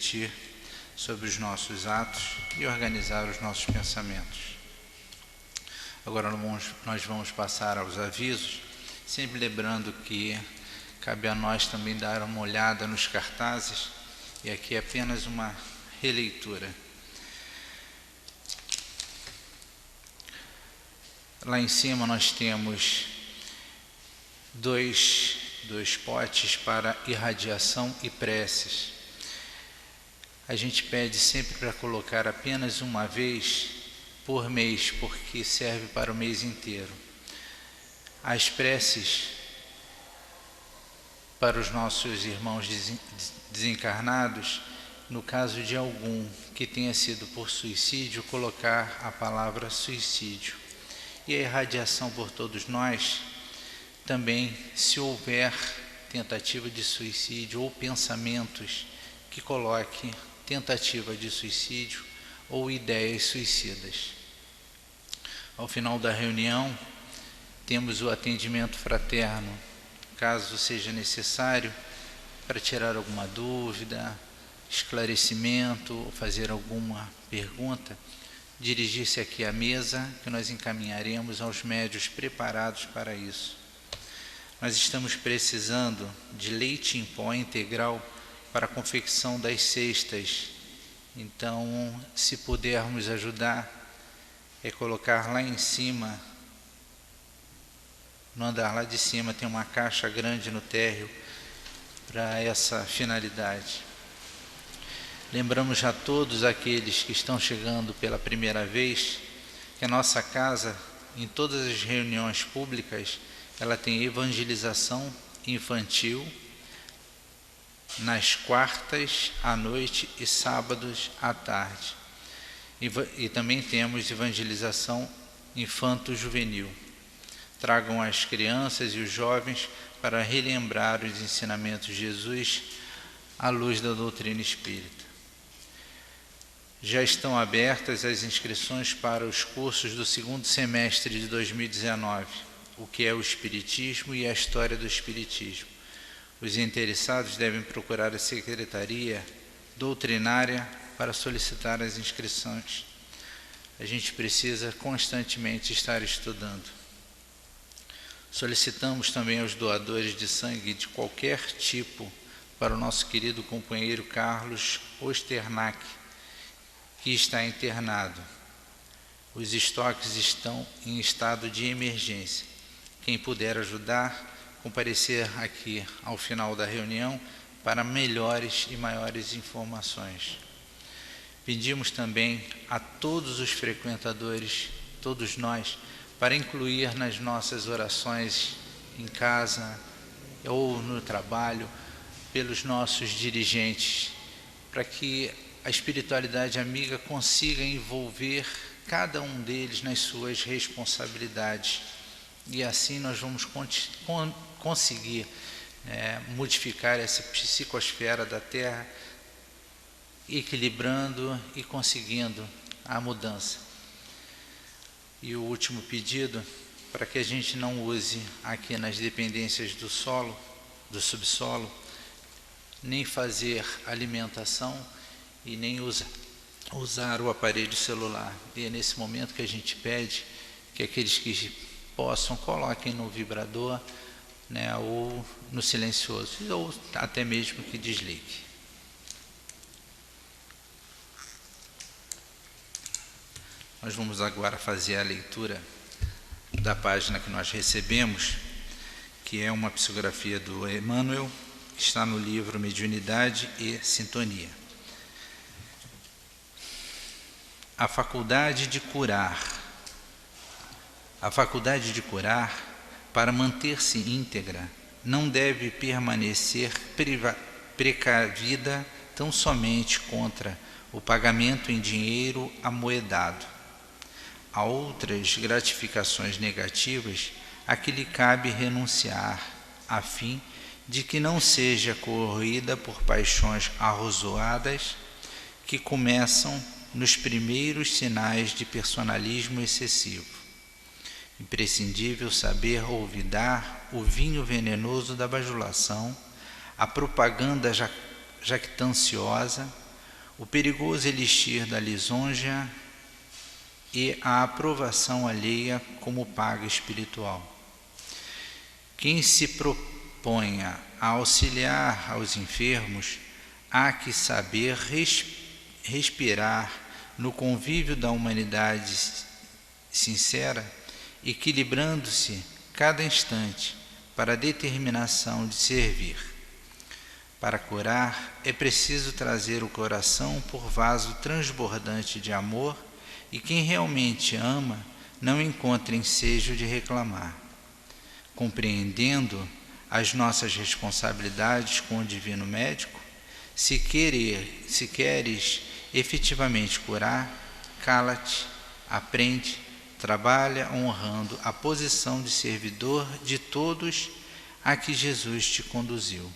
refletir sobre os nossos atos e organizar os nossos pensamentos. Agora nós vamos passar aos avisos, sempre lembrando que cabe a nós também dar uma olhada nos cartazes, e aqui é apenas uma releitura. Lá em cima nós temos dois potes para irradiação e preces. A gente pede sempre para colocar apenas uma vez por mês, porque serve para o mês inteiro. As preces para os nossos irmãos desencarnados, no caso de algum que tenha sido por suicídio, colocar a palavra suicídio. E a irradiação por todos nós, também, se houver tentativa de suicídio ou pensamentos, que coloque tentativa de suicídio ou ideias suicidas. Ao final da reunião, temos o atendimento fraterno, caso seja necessário, para tirar alguma dúvida, esclarecimento ou fazer alguma pergunta, dirigir-se aqui à mesa, que nós encaminharemos aos médios preparados para isso. Nós estamos precisando de leite em pó integral para a confecção das cestas. Então, se pudermos ajudar, é colocar lá em cima, no andar lá de cima, tem uma caixa grande no térreo para essa finalidade. Lembramos a todos aqueles que estão chegando pela primeira vez que a nossa casa, em todas as reuniões públicas, ela tem evangelização infantil nas quartas à noite e sábados à tarde. E também temos evangelização infanto-juvenil. Tragam as crianças e os jovens para relembrar os ensinamentos de Jesus à luz da doutrina espírita. Já estão abertas as inscrições para os cursos do segundo semestre de 2019, o que é o Espiritismo e a História do Espiritismo. Os interessados devem procurar a Secretaria Doutrinária para solicitar as inscrições. A gente precisa constantemente estar estudando. Solicitamos também aos doadores de sangue de qualquer tipo para o nosso querido companheiro Carlos Osternack, que está internado. Os estoques estão em estado de emergência. Quem puder ajudar, comparecer aqui ao final da reunião para melhores e maiores informações. Pedimos também a todos os frequentadores, todos nós, para incluir nas nossas orações em casa ou no trabalho, pelos nossos dirigentes, para que a espiritualidade amiga consiga envolver cada um deles nas suas responsabilidades. E assim nós vamos conseguir modificar essa psicosfera da Terra, equilibrando e conseguindo a mudança. E o último pedido, para que a gente não use aqui nas dependências do solo, do subsolo, nem fazer alimentação e nem usar o aparelho celular. E é nesse momento que a gente pede que aqueles que possam, coloquem no vibrador, ou no silencioso, ou até mesmo que desligue. Nós vamos agora fazer a leitura da página que nós recebemos, que é uma psicografia do Emmanuel, que está no livro Mediunidade e Sintonia. A faculdade de curar. A faculdade de curar, para manter-se íntegra, não deve permanecer precavida tão somente contra o pagamento em dinheiro amoedado. Há outras gratificações negativas a que lhe cabe renunciar, a fim de que não seja corroída por paixões arrozoadas que começam nos primeiros sinais de personalismo excessivo. Imprescindível saber olvidar o vinho venenoso da bajulação, a propaganda jactanciosa, o perigoso elixir da lisonja e a aprovação alheia como paga espiritual. Quem se proponha a auxiliar aos enfermos, há que saber respirar no convívio da humanidade sincera, equilibrando-se cada instante para a determinação de servir. Para curar, é preciso trazer o coração por vaso transbordante de amor, e quem realmente ama não encontra ensejo de reclamar. Compreendendo as nossas responsabilidades com o Divino Médico, se queres efetivamente curar, cala-te, aprende, trabalha honrando a posição de servidor de todos a que Jesus te conduziu.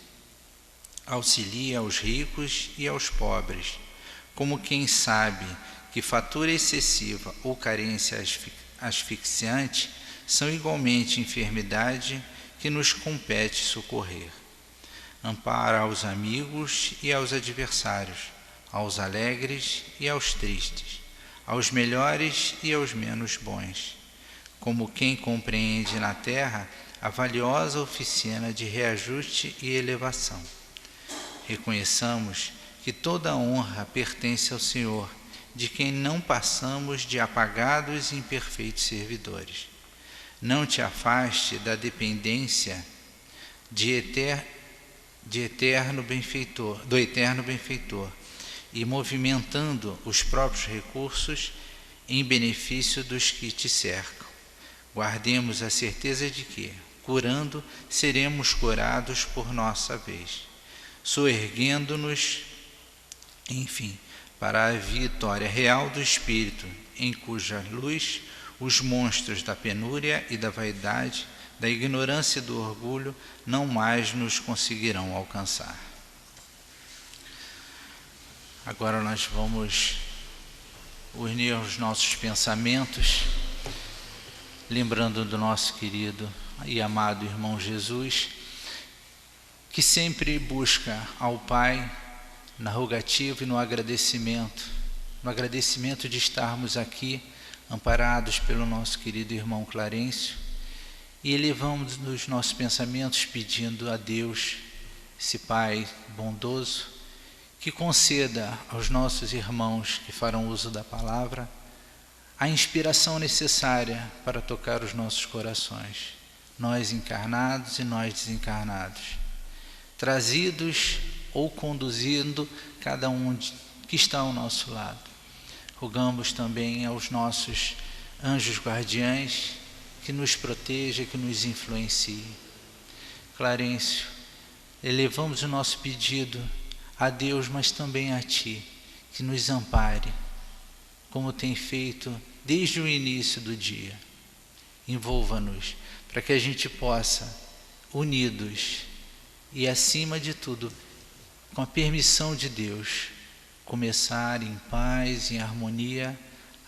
Auxilia aos ricos e aos pobres, como quem sabe que fatura excessiva ou carência asfixiante são igualmente enfermidade que nos compete socorrer. Ampara aos amigos e aos adversários, aos alegres e aos tristes, aos melhores e aos menos bons, como quem compreende na terra a valiosa oficina de reajuste e elevação. Reconheçamos que toda a honra pertence ao Senhor, de quem não passamos de apagados e imperfeitos servidores. Não te afaste da dependência do eterno benfeitor, e movimentando os próprios recursos em benefício dos que te cercam. Guardemos a certeza de que, curando, seremos curados por nossa vez, soerguendo-nos, enfim, para a vitória real do Espírito, em cuja luz os monstros da penúria e da vaidade, da ignorância e do orgulho não mais nos conseguirão alcançar. Agora nós vamos unir os nossos pensamentos, lembrando do nosso querido e amado irmão Jesus, que sempre busca ao Pai na rogativa e no agradecimento de estarmos aqui, amparados pelo nosso querido irmão Clarencio, e elevamos os nossos pensamentos pedindo a Deus, esse Pai bondoso, que conceda aos nossos irmãos que farão uso da palavra a inspiração necessária para tocar os nossos corações, nós encarnados e nós desencarnados, trazidos ou conduzindo cada um que está ao nosso lado. Rogamos também aos nossos anjos guardiães que nos proteja, que nos influencie. Clarencio, elevamos o nosso pedido a Deus, mas também a Ti, que nos ampare, como tem feito desde o início do dia. Envolva-nos, para que a gente possa, unidos e, acima de tudo, com a permissão de Deus, começar em paz e em harmonia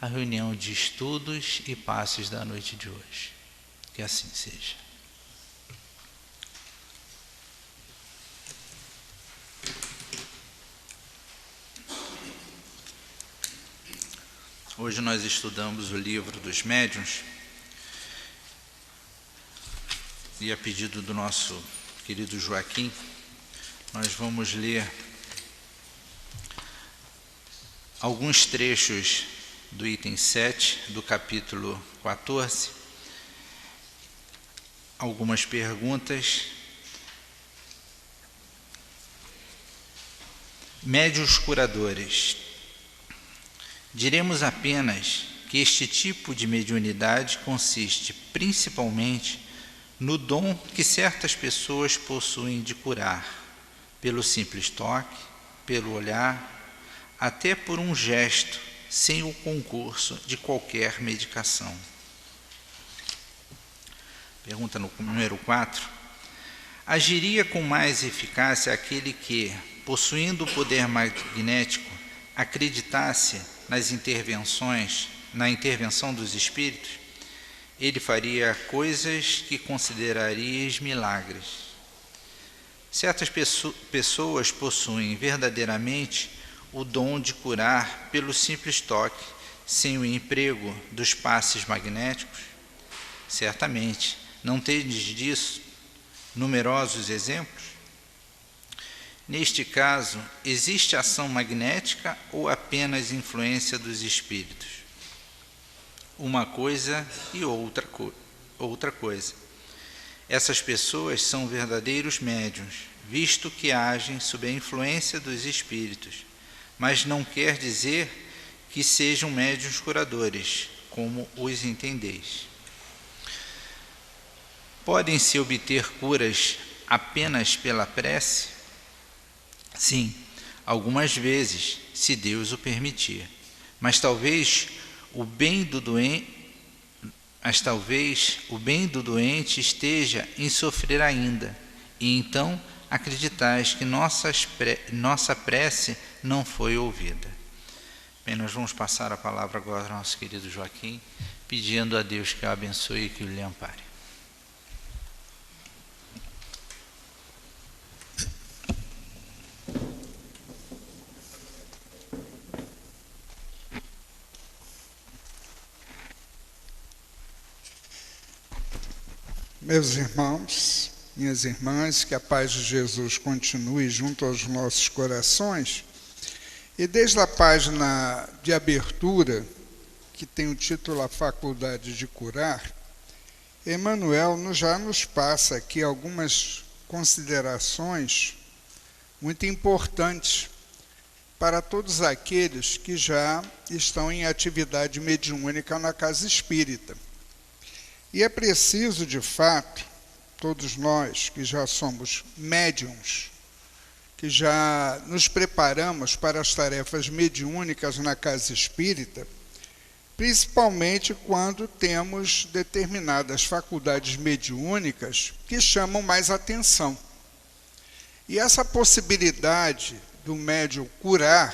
a reunião de estudos e passes da noite de hoje. Que assim seja. Hoje nós estudamos o livro dos médiuns e, a pedido do nosso querido Joaquim, nós vamos ler alguns trechos do item 7 do capítulo 14, algumas perguntas. Médiuns curadores. Diremos apenas que este tipo de mediunidade consiste principalmente no dom que certas pessoas possuem de curar, pelo simples toque, pelo olhar, até por um gesto, sem o concurso de qualquer medicação. Pergunta número 4. Agiria com mais eficácia aquele que, possuindo o poder magnético, acreditasse na intervenção dos espíritos? Ele faria coisas que considerarias milagres. Certas pessoas possuem verdadeiramente o dom de curar pelo simples toque, sem o emprego dos passes magnéticos? Certamente. Não tendes disso numerosos exemplos? Neste caso, existe ação magnética ou apenas influência dos espíritos? Uma coisa e outra coisa. Essas pessoas são verdadeiros médiuns, visto que agem sob a influência dos espíritos, mas não quer dizer que sejam médiuns curadores, como os entendeis. Podem-se obter curas apenas pela prece? Sim, algumas vezes, se Deus o permitir. Mas talvez o bem do doente esteja em sofrer ainda, e então acreditais que nossa prece não foi ouvida. Bem, nós vamos passar a palavra agora ao nosso querido Joaquim, pedindo a Deus que o abençoe e que o lhe ampare. Meus irmãos, minhas irmãs, que a paz de Jesus continue junto aos nossos corações. E desde a página de abertura, que tem o título A Faculdade de Curar, Emmanuel já nos passa aqui algumas considerações muito importantes para todos aqueles que já estão em atividade mediúnica na casa espírita. E é preciso, de fato, todos nós que já somos médiuns, que já nos preparamos para as tarefas mediúnicas na casa espírita, principalmente quando temos determinadas faculdades mediúnicas que chamam mais atenção. E essa possibilidade do médium curar,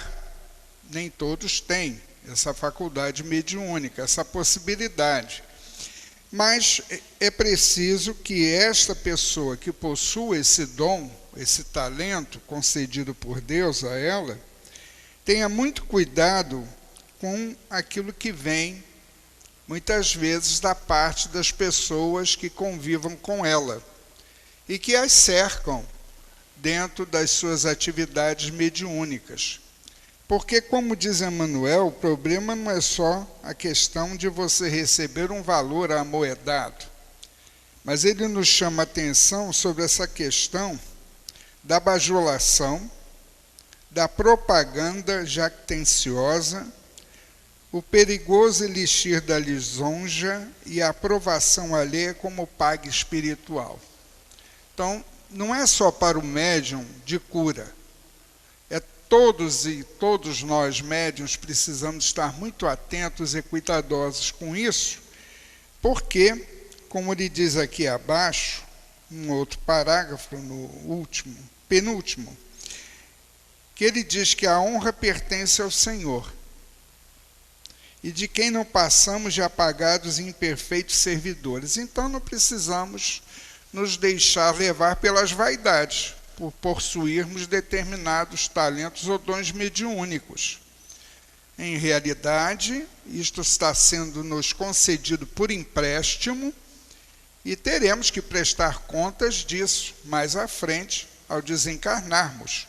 nem todos têm essa faculdade mediúnica, essa possibilidade. Mas é preciso que esta pessoa que possua esse dom, esse talento concedido por Deus a ela, tenha muito cuidado com aquilo que vem, muitas vezes, da parte das pessoas que convivam com ela e que as cercam dentro das suas atividades mediúnicas. Porque, como diz Emmanuel, o problema não é só a questão de você receber um valor amoedado, mas ele nos chama a atenção sobre essa questão da bajulação, da propaganda jactanciosa, o perigoso elixir da lisonja e a aprovação alheia como pague espiritual. Então, não é só para o médium de cura. Todos nós, médiuns, precisamos estar muito atentos e cuidadosos com isso, porque, como ele diz aqui abaixo, um outro parágrafo, no penúltimo, que ele diz que a honra pertence ao Senhor, e de quem não passamos de apagados e imperfeitos servidores. Então não precisamos nos deixar levar pelas vaidades, por possuirmos determinados talentos ou dons mediúnicos. Em realidade, isto está sendo nos concedido por empréstimo e teremos que prestar contas disso mais à frente, ao desencarnarmos.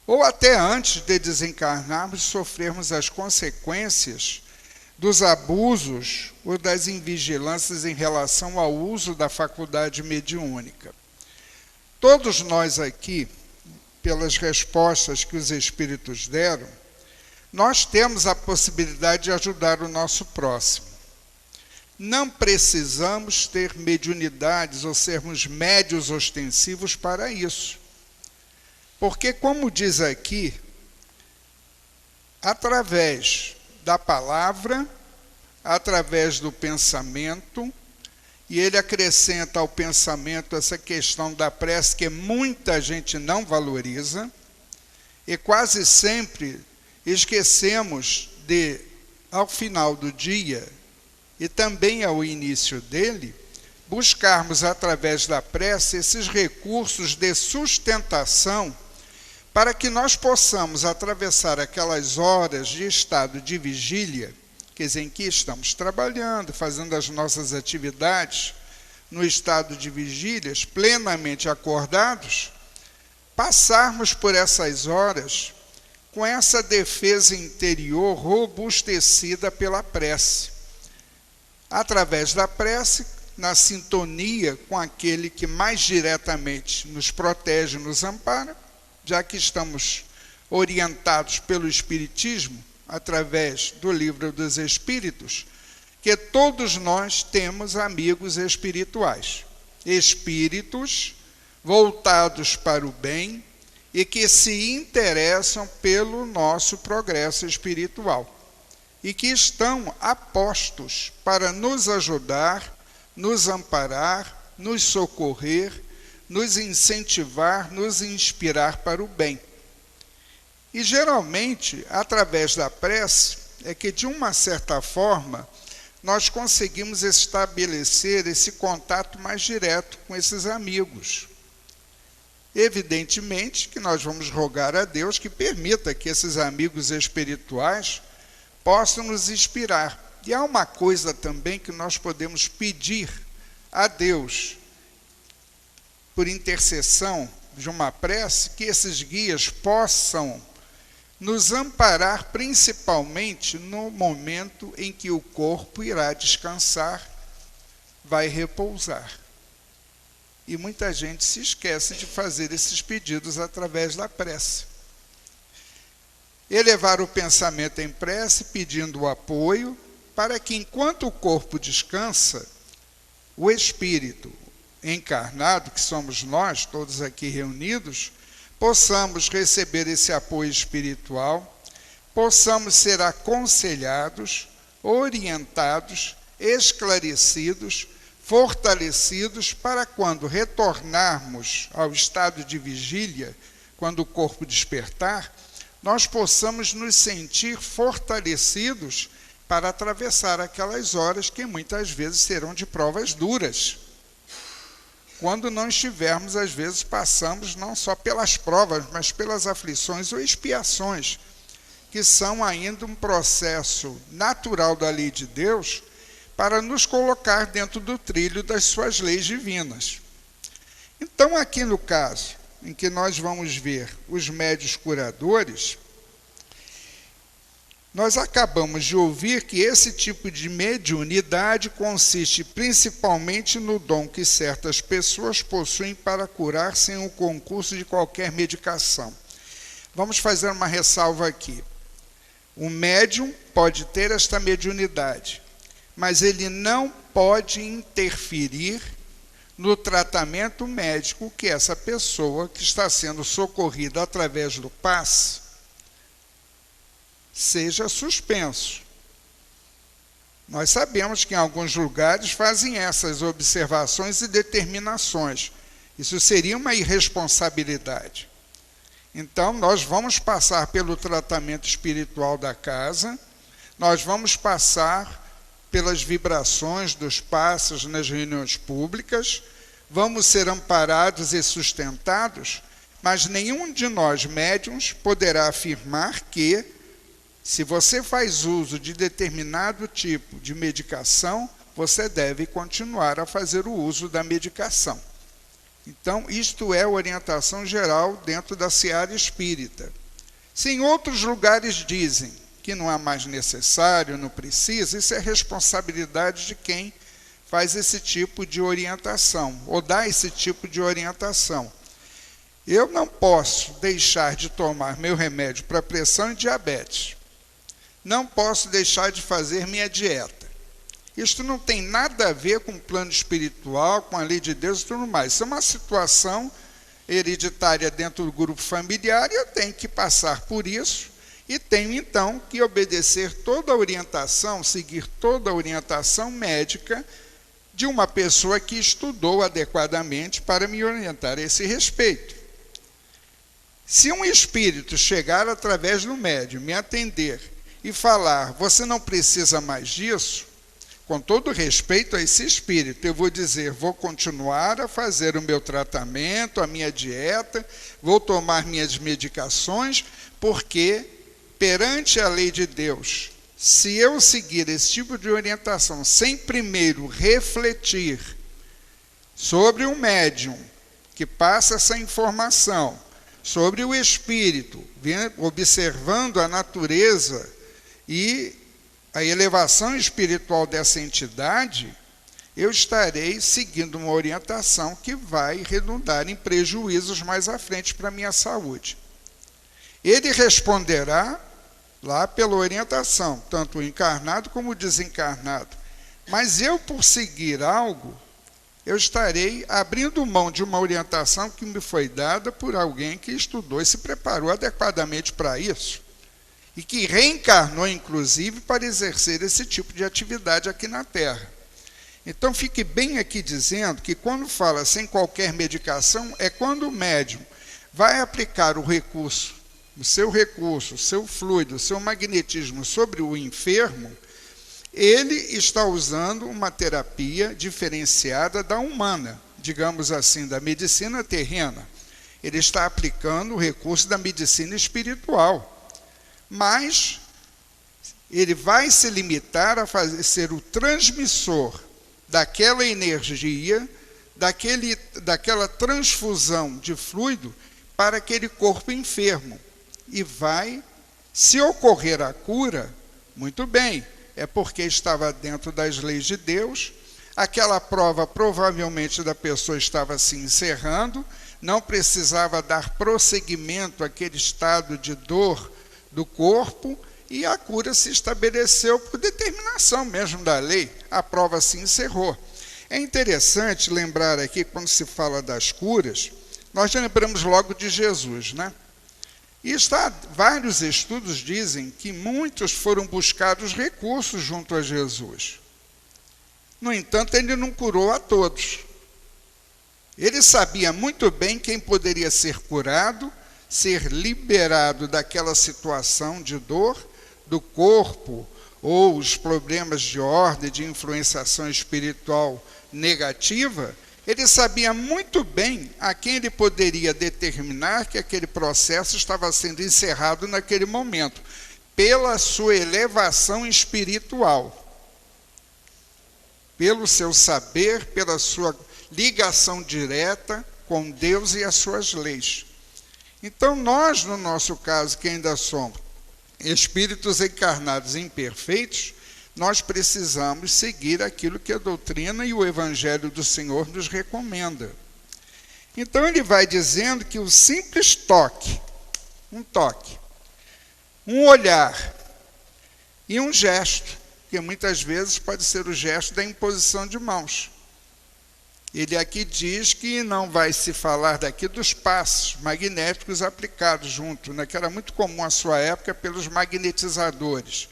Ou até antes de desencarnarmos, sofrermos as consequências dos abusos ou das invigilâncias em relação ao uso da faculdade mediúnica. Todos nós aqui, pelas respostas que os espíritos deram, nós temos a possibilidade de ajudar o nosso próximo. Não precisamos ter mediunidades ou sermos médios ostensivos para isso. Porque, como diz aqui, através da palavra, através do pensamento, e ele acrescenta ao pensamento essa questão da prece que muita gente não valoriza, e quase sempre esquecemos de, ao final do dia, e também ao início dele, buscarmos através da prece esses recursos de sustentação para que nós possamos atravessar aquelas horas de estado de vigília, quer dizer, em que estamos trabalhando, fazendo as nossas atividades, no estado de vigílias, plenamente acordados, passarmos por essas horas com essa defesa interior robustecida pela prece. Através da prece, na sintonia com aquele que mais diretamente nos protege e nos ampara, já que estamos orientados pelo Espiritismo, através do Livro dos Espíritos, que todos nós temos amigos espirituais, espíritos voltados para o bem e que se interessam pelo nosso progresso espiritual e que estão apostos para nos ajudar, nos amparar, nos socorrer, nos incentivar, nos inspirar para o bem. E geralmente, através da prece, é que de uma certa forma nós conseguimos estabelecer esse contato mais direto com esses amigos. Evidentemente que nós vamos rogar a Deus que permita que esses amigos espirituais possam nos inspirar. E há uma coisa também que nós podemos pedir a Deus, por intercessão de uma prece, que esses guias possam nos amparar principalmente no momento em que o corpo irá descansar, vai repousar. E muita gente se esquece de fazer esses pedidos através da prece. Elevar o pensamento em prece, pedindo o apoio, para que enquanto o corpo descansa, o espírito encarnado, que somos nós, todos aqui reunidos, possamos receber esse apoio espiritual, possamos ser aconselhados, orientados, esclarecidos, fortalecidos, para quando retornarmos ao estado de vigília, quando o corpo despertar, nós possamos nos sentir fortalecidos para atravessar aquelas horas que muitas vezes serão de provas duras. Quando não estivermos, às vezes, passamos não só pelas provas, mas pelas aflições ou expiações, que são ainda um processo natural da lei de Deus para nos colocar dentro do trilho das suas leis divinas. Então, aqui no caso em que nós vamos ver os médiuns curadores, nós acabamos de ouvir que esse tipo de mediunidade consiste principalmente no dom que certas pessoas possuem para curar sem o concurso de qualquer medicação. Vamos fazer uma ressalva aqui. O médium pode ter esta mediunidade, mas ele não pode interferir no tratamento médico que essa pessoa que está sendo socorrida através do passe seja suspenso. Nós sabemos que em alguns lugares fazem essas observações e determinações. Isso seria uma irresponsabilidade. Então, nós vamos passar pelo tratamento espiritual da casa, nós vamos passar pelas vibrações dos passos nas reuniões públicas, vamos ser amparados e sustentados, mas nenhum de nós médiuns poderá afirmar que, se você faz uso de determinado tipo de medicação, você deve continuar a fazer o uso da medicação. Então, isto é orientação geral dentro da seara espírita. Se em outros lugares dizem que não é mais necessário, não precisa, isso é responsabilidade de quem faz esse tipo de orientação, ou dá esse tipo de orientação. Eu não posso deixar de tomar meu remédio para pressão e diabetes. Não posso deixar de fazer minha dieta. Isto não tem nada a ver com o plano espiritual, com a lei de Deus e tudo mais. Isso é uma situação hereditária dentro do grupo familiar e eu tenho que passar por isso e tenho, então, que obedecer toda a orientação, seguir toda a orientação médica de uma pessoa que estudou adequadamente para me orientar a esse respeito. Se um espírito chegar através do médium, me atender e falar, você não precisa mais disso, com todo respeito a esse espírito, eu vou dizer, vou continuar a fazer o meu tratamento, a minha dieta, vou tomar minhas medicações, porque perante a lei de Deus, se eu seguir esse tipo de orientação sem primeiro refletir sobre o médium que passa essa informação, sobre o espírito, observando a natureza e a elevação espiritual dessa entidade, eu estarei seguindo uma orientação que vai redundar em prejuízos mais à frente para a minha saúde. Ele responderá lá pela orientação, tanto o encarnado como o desencarnado. Mas eu, por seguir algo, eu estarei abrindo mão de uma orientação que me foi dada por alguém que estudou e se preparou adequadamente para isso. E que reencarnou, inclusive, para exercer esse tipo de atividade aqui na Terra. Então, fique bem aqui dizendo que quando fala sem qualquer medicação, é quando o médium vai aplicar o recurso, o seu fluido, o seu magnetismo sobre o enfermo, ele está usando uma terapia diferenciada da humana, digamos assim, da medicina terrena. Ele está aplicando o recurso da medicina espiritual. Mas ele vai se limitar a ser o transmissor daquela energia, daquela transfusão de fluido para aquele corpo enfermo. E vai, se ocorrer a cura, muito bem, é porque estava dentro das leis de Deus, aquela prova provavelmente da pessoa estava se encerrando, não precisava dar prosseguimento àquele estado de dor do corpo, e a cura se estabeleceu por determinação mesmo da lei, a prova se encerrou. É interessante lembrar aqui, quando se fala das curas, nós lembramos logo de Jesus, né? E vários estudos dizem que muitos foram buscar os recursos junto a Jesus. No entanto, ele não curou a todos. Ele sabia muito bem quem poderia ser curado, ser liberado daquela situação de dor do corpo ou os problemas de ordem, de influenciação espiritual negativa. Ele sabia muito bem a quem ele poderia determinar que aquele processo estava sendo encerrado naquele momento, pela sua elevação espiritual, pelo seu saber, pela sua ligação direta com Deus e as suas leis. Então, nós, no nosso caso, que ainda somos espíritos encarnados imperfeitos, nós precisamos seguir aquilo que a doutrina e o Evangelho do Senhor nos recomenda. Então, ele vai dizendo que o simples toque, um olhar e um gesto, que muitas vezes pode ser o gesto da imposição de mãos. Ele aqui diz que não vai se falar daqui dos passos magnéticos aplicados junto, né, que era muito comum à sua época pelos magnetizadores,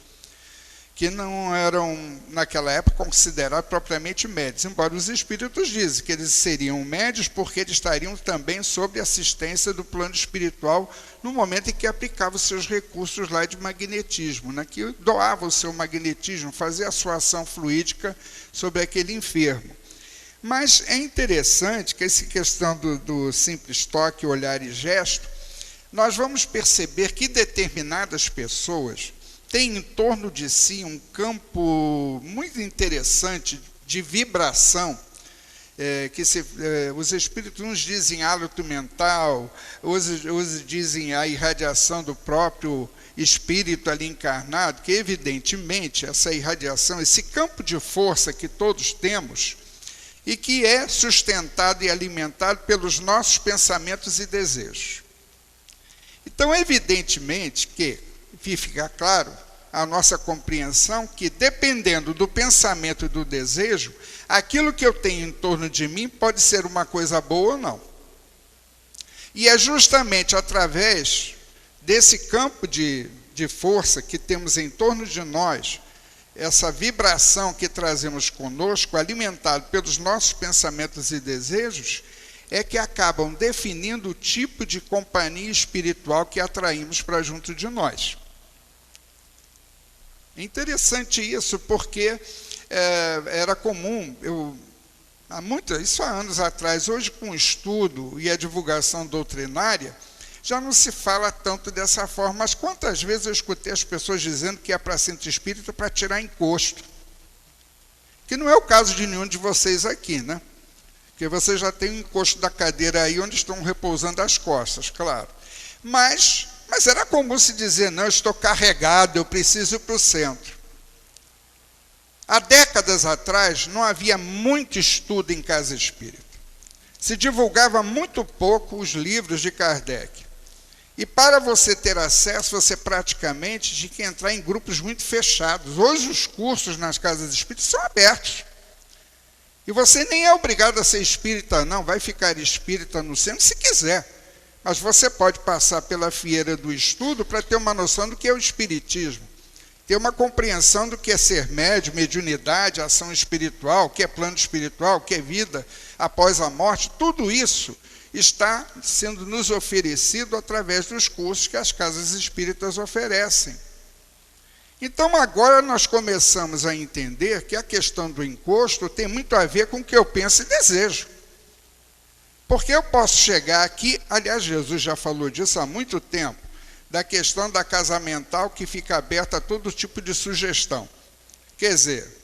que não eram, naquela época, considerados propriamente médios, embora os espíritos dizem que eles seriam médios porque eles estariam também sob assistência do plano espiritual no momento em que aplicavam os seus recursos lá de magnetismo, né, que doava o seu magnetismo, fazia a sua ação fluídica sobre aquele enfermo. Mas é interessante que essa questão do simples toque, olhar e gesto, nós vamos perceber que determinadas pessoas têm em torno de si um campo muito interessante de vibração, os espíritos uns dizem hálito mental, outros dizem a irradiação do próprio espírito ali encarnado, que evidentemente essa irradiação, esse campo de força que todos temos, e que é sustentado e alimentado pelos nossos pensamentos e desejos. Então, evidentemente que fica claro a nossa compreensão que, dependendo do pensamento e do desejo, aquilo que eu tenho em torno de mim pode ser uma coisa boa ou não. E é justamente através desse campo de força que temos em torno de nós, essa vibração que trazemos conosco, alimentado pelos nossos pensamentos e desejos, é que acabam definindo o tipo de companhia espiritual que atraímos para junto de nós. É interessante isso, porque era comum, isso há anos atrás, hoje com o estudo e a divulgação doutrinária, já não se fala tanto dessa forma, mas quantas vezes eu escutei as pessoas dizendo que ia para centro espírita para tirar encosto, que não é o caso de nenhum de vocês aqui, né? Porque vocês já têm o encosto da cadeira aí onde estão repousando as costas, claro. Mas era comum se dizer, não, eu estou carregado, eu preciso ir para o centro. Há décadas atrás, não havia muito estudo em casa espírita. Se divulgava muito pouco os livros de Kardec. E para você ter acesso, você praticamente tinha que entrar em grupos muito fechados. Hoje os cursos nas casas espíritas são abertos. E você nem é obrigado a ser espírita, não. Vai ficar espírita no centro se quiser. Mas você pode passar pela fieira do estudo para ter uma noção do que é o espiritismo. Ter uma compreensão do que é ser médium, mediunidade, ação espiritual, o que é plano espiritual, o que é vida após a morte. Tudo isso está sendo nos oferecido através dos cursos que as casas espíritas oferecem. Então, agora nós começamos a entender que a questão do encosto tem muito a ver com o que eu penso e desejo. Porque eu posso chegar aqui, aliás, Jesus já falou disso há muito tempo, da questão da casamental que fica aberta a todo tipo de sugestão. Quer dizer,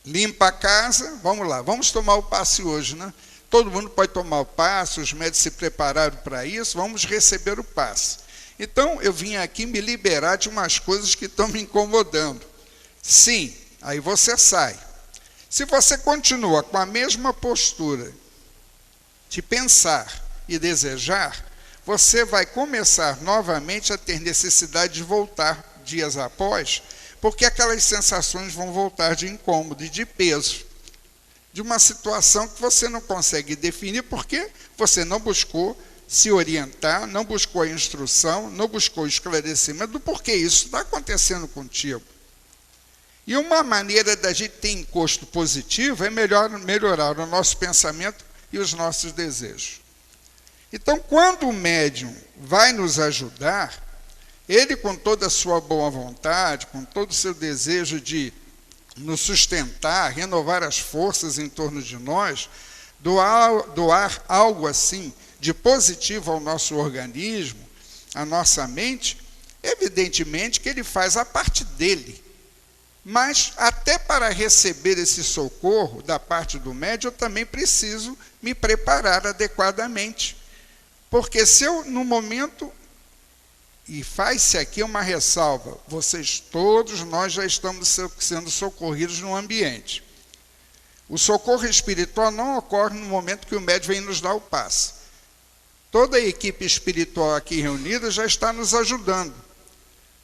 limpa a casa, vamos lá, vamos tomar o passe hoje, né? Todo mundo pode tomar o passe, os médicos se prepararam para isso, vamos receber o passe. Então, eu vim aqui me liberar de umas coisas que estão me incomodando. Sim, aí você sai. Se você continua com a mesma postura de pensar e desejar, você vai começar novamente a ter necessidade de voltar dias após, porque aquelas sensações vão voltar de incômodo e de peso, de uma situação que você não consegue definir porque você não buscou se orientar, não buscou a instrução, não buscou o esclarecimento do porquê isso está acontecendo contigo. E uma maneira da gente ter encosto positivo é melhorar o nosso pensamento e os nossos desejos. Então, quando o médium vai nos ajudar, ele com toda a sua boa vontade, com todo o seu desejo de nos sustentar, renovar as forças em torno de nós, doar algo assim de positivo ao nosso organismo, à nossa mente, evidentemente que ele faz a parte dele. Mas até para receber esse socorro da parte do médium, eu também preciso me preparar adequadamente. Porque se eu, no momento, e faz-se aqui uma ressalva, todos nós já estamos sendo socorridos no ambiente. O socorro espiritual não ocorre no momento que o médium vem nos dar o passe. Toda a equipe espiritual aqui reunida já está nos ajudando,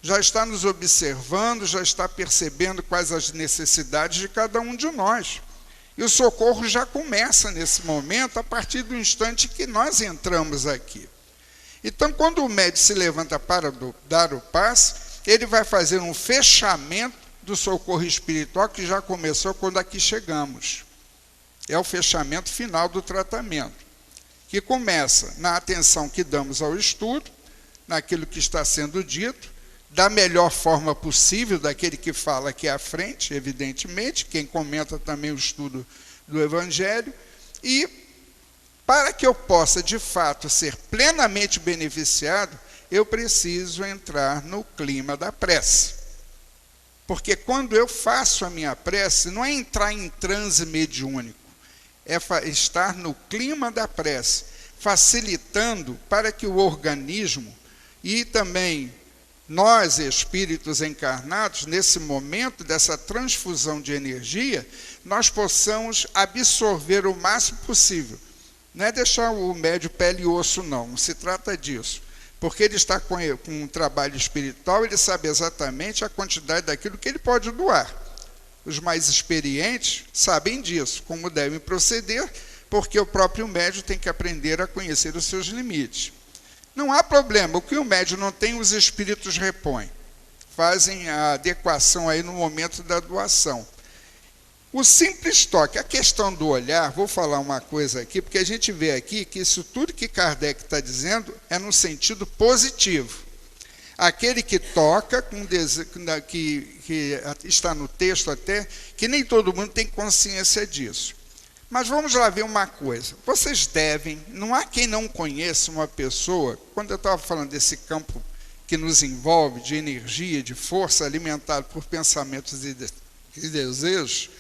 já está nos observando, já está percebendo quais as necessidades de cada um de nós. E o socorro já começa nesse momento, a partir do instante que nós entramos aqui. Então, quando o médium se levanta para dar o passe, ele vai fazer um fechamento do socorro espiritual que já começou quando aqui chegamos. É o fechamento final do tratamento, que começa na atenção que damos ao estudo, naquilo que está sendo dito, da melhor forma possível daquele que fala aqui à frente, evidentemente, quem comenta também o estudo do Evangelho, e para que eu possa, de fato, ser plenamente beneficiado, eu preciso entrar no clima da prece. Porque quando eu faço a minha prece, não é entrar em transe mediúnico, é estar no clima da prece, facilitando para que o organismo e também nós, espíritos encarnados, nesse momento dessa transfusão de energia, nós possamos absorver o máximo possível. Não é deixar o médium pele e osso, não se trata disso. Porque ele está com um trabalho espiritual, ele sabe exatamente a quantidade daquilo que ele pode doar. Os mais experientes sabem disso, como devem proceder, porque o próprio médium tem que aprender a conhecer os seus limites. Não há problema, o que o médium não tem, os espíritos repõem. Fazem a adequação aí no momento da doação. O simples toque, a questão do olhar, vou falar uma coisa aqui, porque a gente vê aqui que isso tudo que Kardec está dizendo é no sentido positivo. aquele que toca, que está no texto até, que nem todo mundo tem consciência disso. Mas vamos lá ver uma coisa. Vocês devem, não há quem não conheça uma pessoa, quando eu estava falando desse campo que nos envolve, de energia, de força, alimentado por pensamentos e desejos,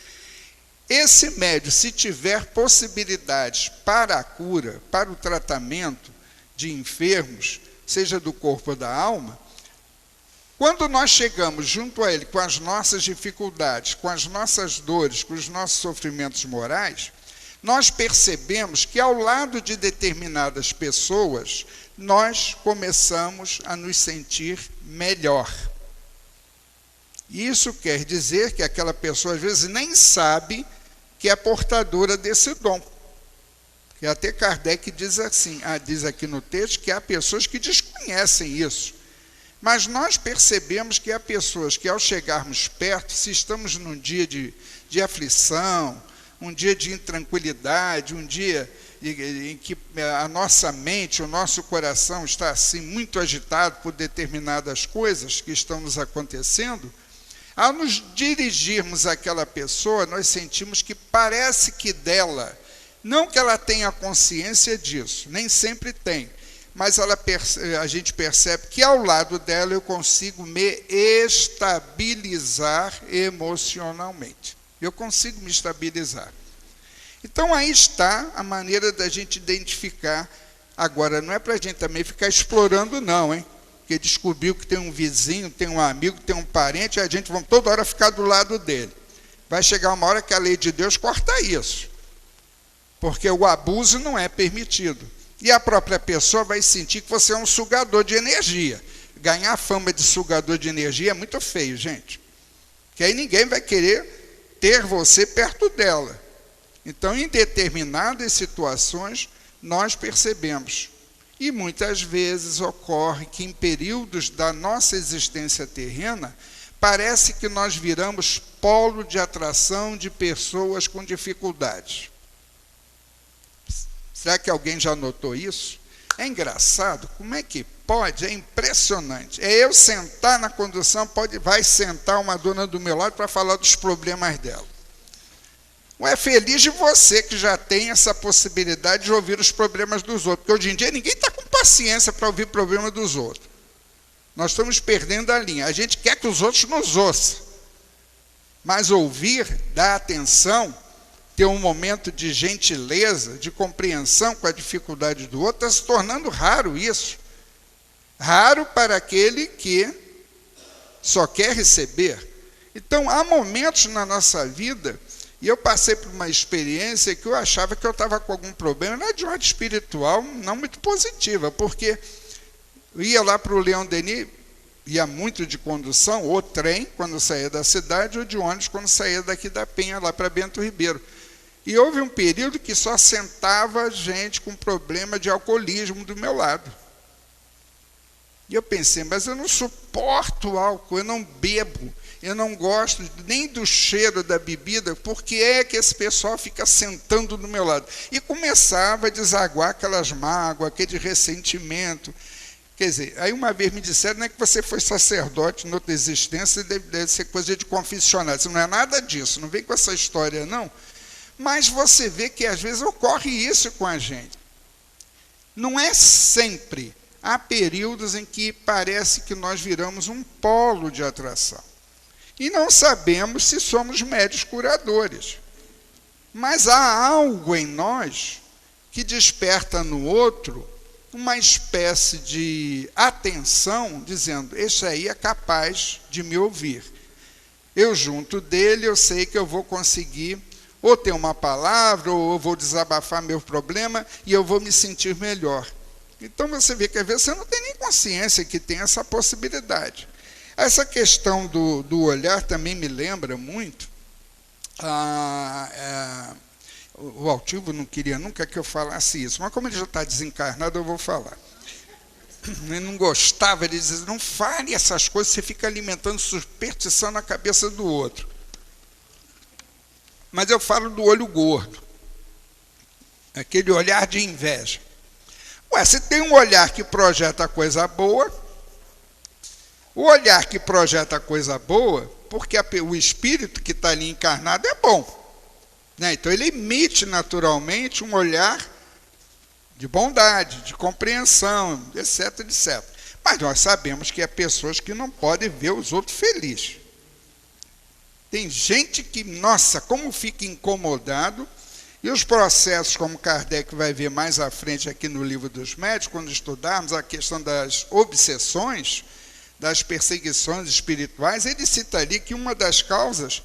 esse médium, se tiver possibilidades para a cura, para o tratamento de enfermos, seja do corpo ou da alma, quando nós chegamos junto a ele com as nossas dificuldades, com as nossas dores, com os nossos sofrimentos morais, nós percebemos que ao lado de determinadas pessoas, nós começamos a nos sentir melhor. Isso quer dizer que aquela pessoa às vezes nem sabe que é portadora desse dom. E até Kardec diz assim, diz aqui no texto que há pessoas que desconhecem isso. Mas nós percebemos que há pessoas que ao chegarmos perto, se estamos num dia de aflição, um dia de intranquilidade, um dia em que a nossa mente, o nosso coração está assim muito agitado por determinadas coisas que estão nos acontecendo, ao nos dirigirmos àquela pessoa, nós sentimos que parece que dela, não que ela tenha consciência disso, nem sempre tem, mas a gente percebe que ao lado dela eu consigo me estabilizar emocionalmente. Eu consigo me estabilizar. Então aí está a maneira da gente identificar. Agora, não é para a gente também ficar explorando não, hein? Porque descobriu que tem um vizinho, tem um amigo, tem um parente, e a gente vai toda hora ficar do lado dele. Vai chegar uma hora que a lei de Deus corta isso. Porque o abuso não é permitido. E a própria pessoa vai sentir que você é um sugador de energia. Ganhar fama de sugador de energia é muito feio, gente. Que aí ninguém vai querer ter você perto dela. Então, em determinadas situações, nós percebemos. E muitas vezes ocorre que em períodos da nossa existência terrena, parece que nós viramos polo de atração de pessoas com dificuldades. Será que alguém já notou isso? É engraçado, como é que pode? É impressionante. É eu sentar na condução, vai sentar uma dona do meu lado para falar dos problemas dela. É feliz de você que já tem essa possibilidade de ouvir os problemas dos outros, porque hoje em dia ninguém está com paciência para ouvir problema dos outros. Nós estamos perdendo a linha. A gente quer que os outros nos ouçam, mas ouvir, dar atenção, ter um momento de gentileza, de compreensão com a dificuldade do outro, está se tornando raro isso. Raro para aquele que só quer receber. Então, há momentos na nossa vida, e eu passei por uma experiência que eu achava que eu estava com algum problema, não é de ordem espiritual, não muito positiva, porque eu ia lá para o Leão Denis, ia muito de condução, ou trem, quando saía da cidade, ou de ônibus, quando saía daqui da Penha, lá para Bento Ribeiro. E houve um período que só sentava gente com problema de alcoolismo do meu lado. E eu pensei, mas eu não suporto álcool, eu não bebo, eu não gosto nem do cheiro da bebida, por que é que esse pessoal fica sentando do meu lado? E começava a desaguar aquelas mágoas, aquele ressentimento. Quer dizer, aí uma vez me disseram, não é que você foi sacerdote em outra existência, deve ser coisa de confessionário. Isso não é nada disso, não vem com essa história, não. Mas você vê que às vezes ocorre isso com a gente. Não é sempre. Há períodos em que parece que nós viramos um polo de atração. E não sabemos se somos médios curadores. Mas há algo em nós que desperta no outro uma espécie de atenção, dizendo, esse aí é capaz de me ouvir. Eu junto dele, eu sei que eu vou conseguir ou ter uma palavra, ou eu vou desabafar meu problema e eu vou me sentir melhor. Então você vê que às vezes você não tem nem consciência que tem essa possibilidade. Essa questão do olhar também me lembra muito. O Altivo não queria nunca que eu falasse isso, mas como ele já está desencarnado, eu vou falar. Ele não gostava, ele dizia, não fale essas coisas, você fica alimentando superstição na cabeça do outro. Mas eu falo do olho gordo, aquele olhar de inveja. Ué, se tem um olhar que projeta coisa boa, O olhar que projeta coisa boa, porque o espírito que está ali encarnado é bom, né? Então ele emite naturalmente um olhar de bondade, de compreensão, etc, etc. Mas nós sabemos que há pessoas que não podem ver os outros felizes. Tem gente que, nossa, como fica incomodado. E os processos, como Kardec vai ver mais à frente aqui no Livro dos Médiuns, quando estudarmos a questão das obsessões, das perseguições espirituais, ele cita ali que uma das causas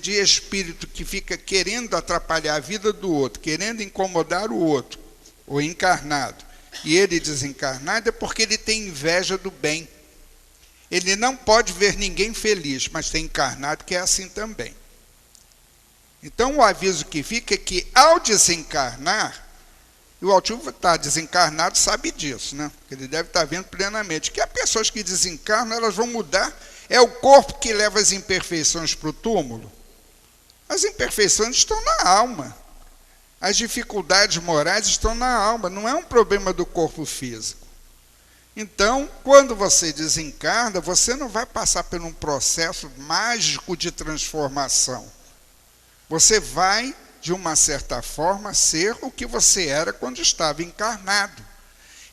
de espírito que fica querendo atrapalhar a vida do outro, querendo incomodar o outro, o encarnado, e ele desencarnado, é porque ele tem inveja do bem. Ele não pode ver ninguém feliz, mas tem encarnado que é assim também. Então, o aviso que fica é que, ao desencarnar, e o altivo está desencarnado, sabe disso, né? Ele deve estar vendo plenamente que as pessoas que desencarnam, elas vão mudar. É o corpo que leva as imperfeições para o túmulo. As imperfeições estão na alma. As dificuldades morais estão na alma, não é um problema do corpo físico. Então, quando você desencarna, você não vai passar por um processo mágico de transformação. Você vai, de uma certa forma, ser o que você era quando estava encarnado.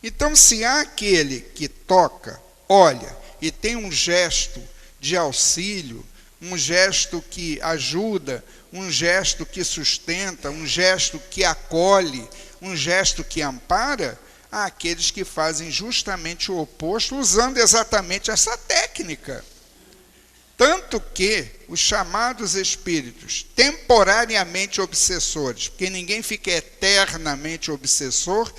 Então, se há aquele que toca, olha, e tem um gesto de auxílio, um gesto que ajuda, um gesto que sustenta, um gesto que acolhe, um gesto que ampara, há aqueles que fazem justamente o oposto, usando exatamente essa técnica. Tanto que os chamados espíritos temporariamente obsessores, porque ninguém fica eternamente obsessor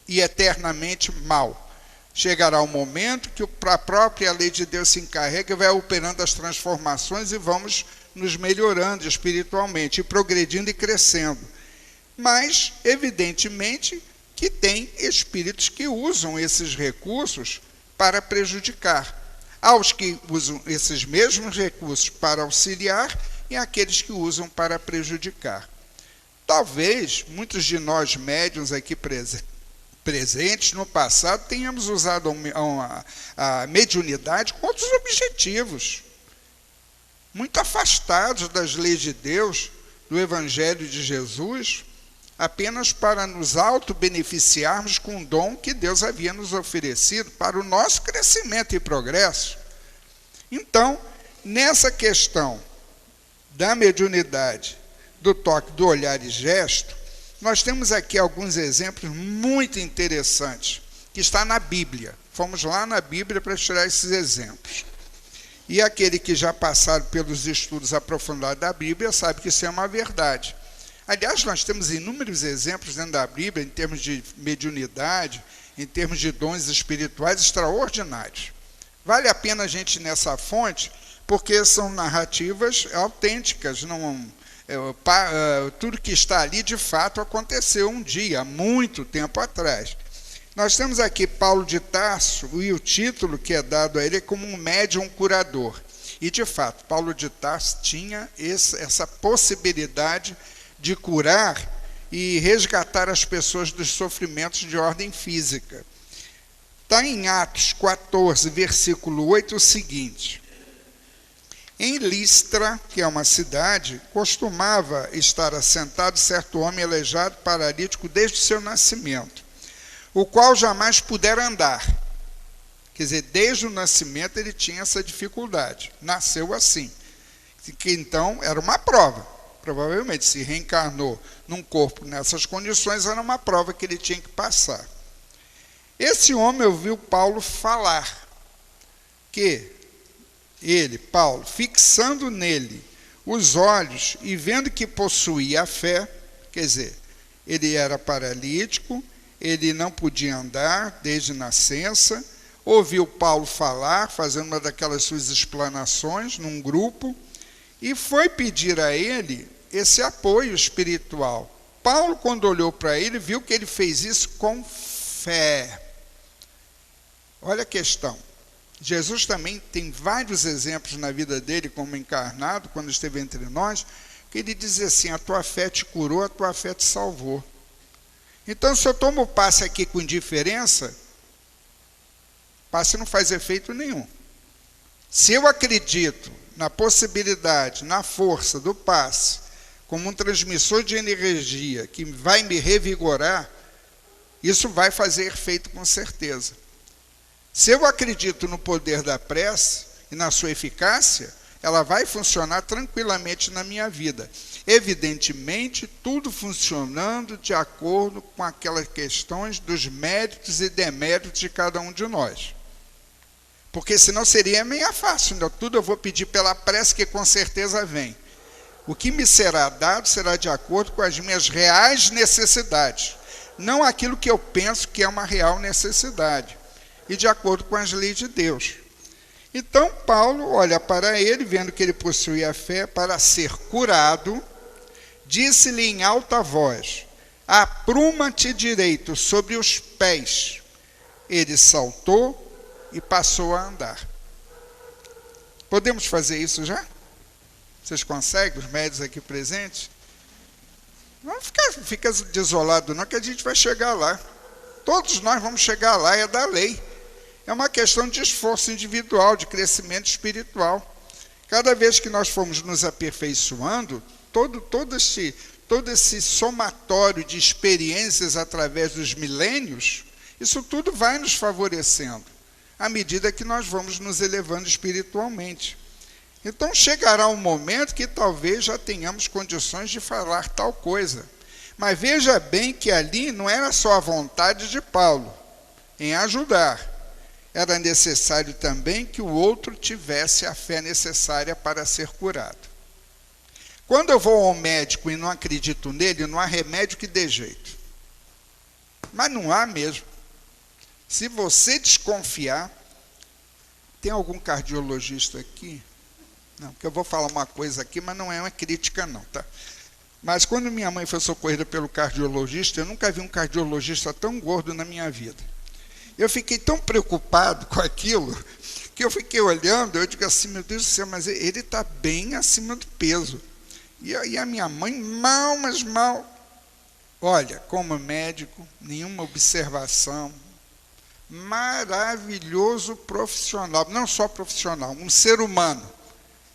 e eternamente mal. Chegará o momento que a própria lei de Deus se encarrega e vai operando as transformações e vamos nos melhorando espiritualmente, e progredindo e crescendo. Mas, evidentemente, que tem espíritos que usam esses recursos para prejudicar. Aos que usam esses mesmos recursos para auxiliar e aqueles que usam para prejudicar. Talvez muitos de nós médiuns aqui presentes no passado tenhamos usado a mediunidade com outros objetivos, muito afastados das leis de Deus, do Evangelho de Jesus, apenas para nos auto-beneficiarmos com o dom que Deus havia nos oferecido para o nosso crescimento e progresso. Então, nessa questão da mediunidade, do toque, do olhar e gesto, nós temos aqui alguns exemplos muito interessantes, que está na Bíblia. Fomos lá na Bíblia para tirar esses exemplos. E aquele que já passaram pelos estudos aprofundados da Bíblia sabe que isso é uma verdade. Aliás, nós temos inúmeros exemplos dentro da Bíblia, em termos de mediunidade, em termos de dons espirituais extraordinários. Vale a pena a gente ir nessa fonte, porque são narrativas autênticas. Tudo que está ali, de fato, aconteceu um dia, há muito tempo atrás. Nós temos aqui Paulo de Tarso, e o título que é dado a ele é como um médium curador. E, de fato, Paulo de Tarso tinha essa possibilidade de curar e resgatar as pessoas dos sofrimentos de ordem física. Está em Atos 14, versículo 8, o seguinte: em Listra, que é uma cidade, costumava estar assentado certo homem aleijado, paralítico, desde o seu nascimento, o qual jamais pudera andar. Quer dizer, desde o nascimento ele tinha essa dificuldade, nasceu assim. Que então era uma prova. Provavelmente, se reencarnou num corpo nessas condições, era uma prova que ele tinha que passar. Esse homem ouviu Paulo falar que ele, Paulo, fixando nele os olhos e vendo que possuía a fé, quer dizer, ele era paralítico, ele não podia andar desde nascença, ouviu Paulo falar, fazendo uma daquelas suas explanações num grupo, e foi pedir a ele esse apoio espiritual. Paulo, quando olhou para ele, viu que ele fez isso com fé. Olha a questão. Jesus também tem vários exemplos na vida dele, como encarnado, quando esteve entre nós, que ele diz assim: a tua fé te curou, a tua fé te salvou. Então, se eu tomo o passe aqui com indiferença, passe não faz efeito nenhum. Se eu acredito na possibilidade, na força do passe, como um transmissor de energia que vai me revigorar, isso vai fazer efeito com certeza. Se eu acredito no poder da prece e na sua eficácia, ela vai funcionar tranquilamente na minha vida. Evidentemente, tudo funcionando de acordo com aquelas questões dos méritos e deméritos de cada um de nós. Porque senão seria meio fácil, né? Tudo eu vou pedir pela prece que com certeza vem. O que me será dado será de acordo com as minhas reais necessidades, não aquilo que eu penso que é uma real necessidade, e de acordo com as leis de Deus. Então, Paulo olha para ele, vendo que ele possuía a fé para ser curado, disse-lhe em alta voz: apruma-te direito sobre os pés. Ele saltou e passou a andar. Podemos fazer isso já? Vocês conseguem, os médicos aqui presentes? Não fica desolado não, que a gente vai chegar lá. Todos nós vamos chegar lá, é da lei. É uma questão de esforço individual, de crescimento espiritual. Cada vez que nós formos nos aperfeiçoando, todo esse somatório de experiências através dos milênios, isso tudo vai nos favorecendo, à medida que nós vamos nos elevando espiritualmente. Então chegará um momento que talvez já tenhamos condições de falar tal coisa. Mas veja bem que ali não era só a vontade de Paulo em ajudar. Era necessário também que o outro tivesse a fé necessária para ser curado. Quando eu vou ao médico e não acredito nele, não há remédio que dê jeito. Mas não há mesmo. Se você desconfiar, tem algum cardiologista aqui? Não, porque eu vou falar uma coisa aqui, mas não é uma crítica não, tá? Mas quando minha mãe foi socorrida pelo cardiologista, eu nunca vi um cardiologista tão gordo na minha vida. Eu fiquei tão preocupado com aquilo, que eu fiquei olhando, eu digo assim, meu Deus do céu, mas ele está bem acima do peso. E a minha mãe, mal, mas mal. Olha, como médico, nenhuma observação. Maravilhoso profissional, não só profissional, um ser humano.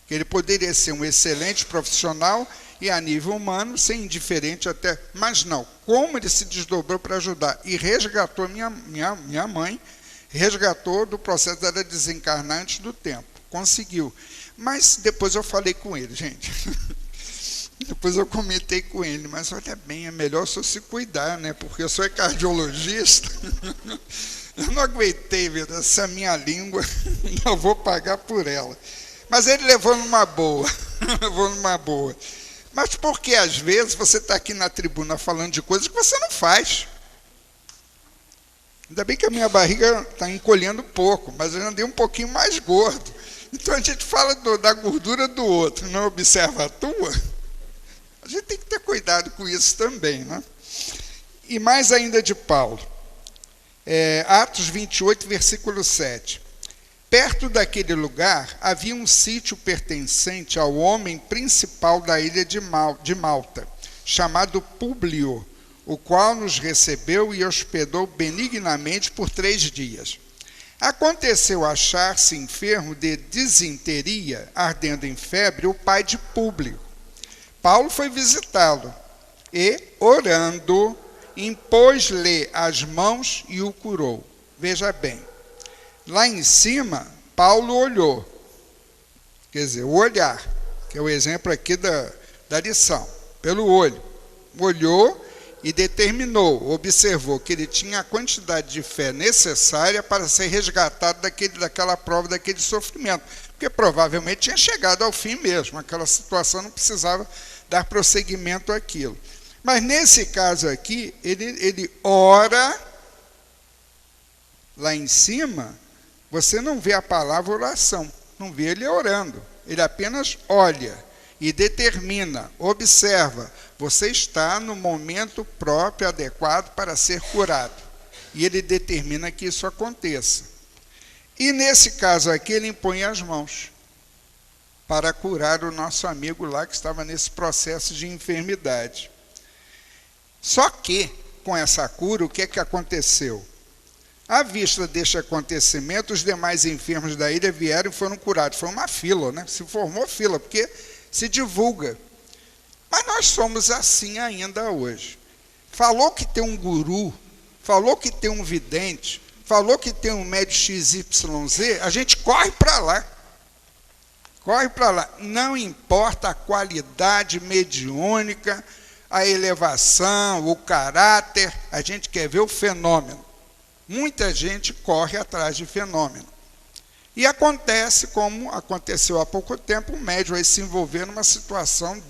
Que ele poderia ser um excelente profissional e a nível humano ser indiferente até, mas não, como ele se desdobrou para ajudar e resgatou minha mãe, resgatou do processo dela desencarnar antes do tempo, conseguiu. Mas depois eu falei com ele, gente, depois eu comentei com ele, mas olha bem, é melhor só se cuidar, né, porque eu sou cardiologista, eu não aguentei, ver essa minha língua, não vou pagar por ela. Mas ele levou numa boa, Mas porque às vezes você está aqui na tribuna falando de coisas que você não faz. Ainda bem que a minha barriga está encolhendo pouco, mas eu andei um pouquinho mais gordo. Então a gente fala da gordura do outro, não observa a tua. A gente tem que ter cuidado com isso também, né? E mais ainda de Paulo. Atos 28, versículo 7. Perto daquele lugar havia um sítio pertencente ao homem principal da ilha de Malta, chamado Públio, o qual nos recebeu e hospedou benignamente por 3 dias. Aconteceu achar-se enfermo de disenteria, ardendo em febre, o pai de Públio. Paulo foi visitá-lo e, orando, impôs-lhe as mãos e o curou. Veja bem. Lá em cima, Paulo olhou, quer dizer, o olhar, que é o exemplo aqui da lição, pelo olho. Olhou e determinou, observou que ele tinha a quantidade de fé necessária para ser resgatado daquela prova, daquele sofrimento, porque provavelmente tinha chegado ao fim mesmo, aquela situação não precisava dar prosseguimento àquilo. Mas nesse caso aqui, ele ora, lá em cima, você não vê a palavra oração, não vê ele orando, ele apenas olha e determina, observa, você está no momento próprio, adequado para ser curado. E ele determina que isso aconteça. E nesse caso aqui, ele impõe as mãos para curar o nosso amigo lá que estava nesse processo de enfermidade. Só que, com essa cura, o que é que aconteceu? À vista deste acontecimento, os demais enfermos da ilha vieram e foram curados. Foi uma fila, né? Se formou fila, porque se divulga. Mas nós somos assim ainda hoje. Falou que tem um guru, falou que tem um vidente, falou que tem um médium XYZ, a gente corre para lá. Corre para lá. Não importa a qualidade mediúnica, a elevação, o caráter, a gente quer ver o fenômeno. Muita gente corre atrás de fenômeno. E acontece, como aconteceu há pouco tempo, o médium aí se envolver numa situação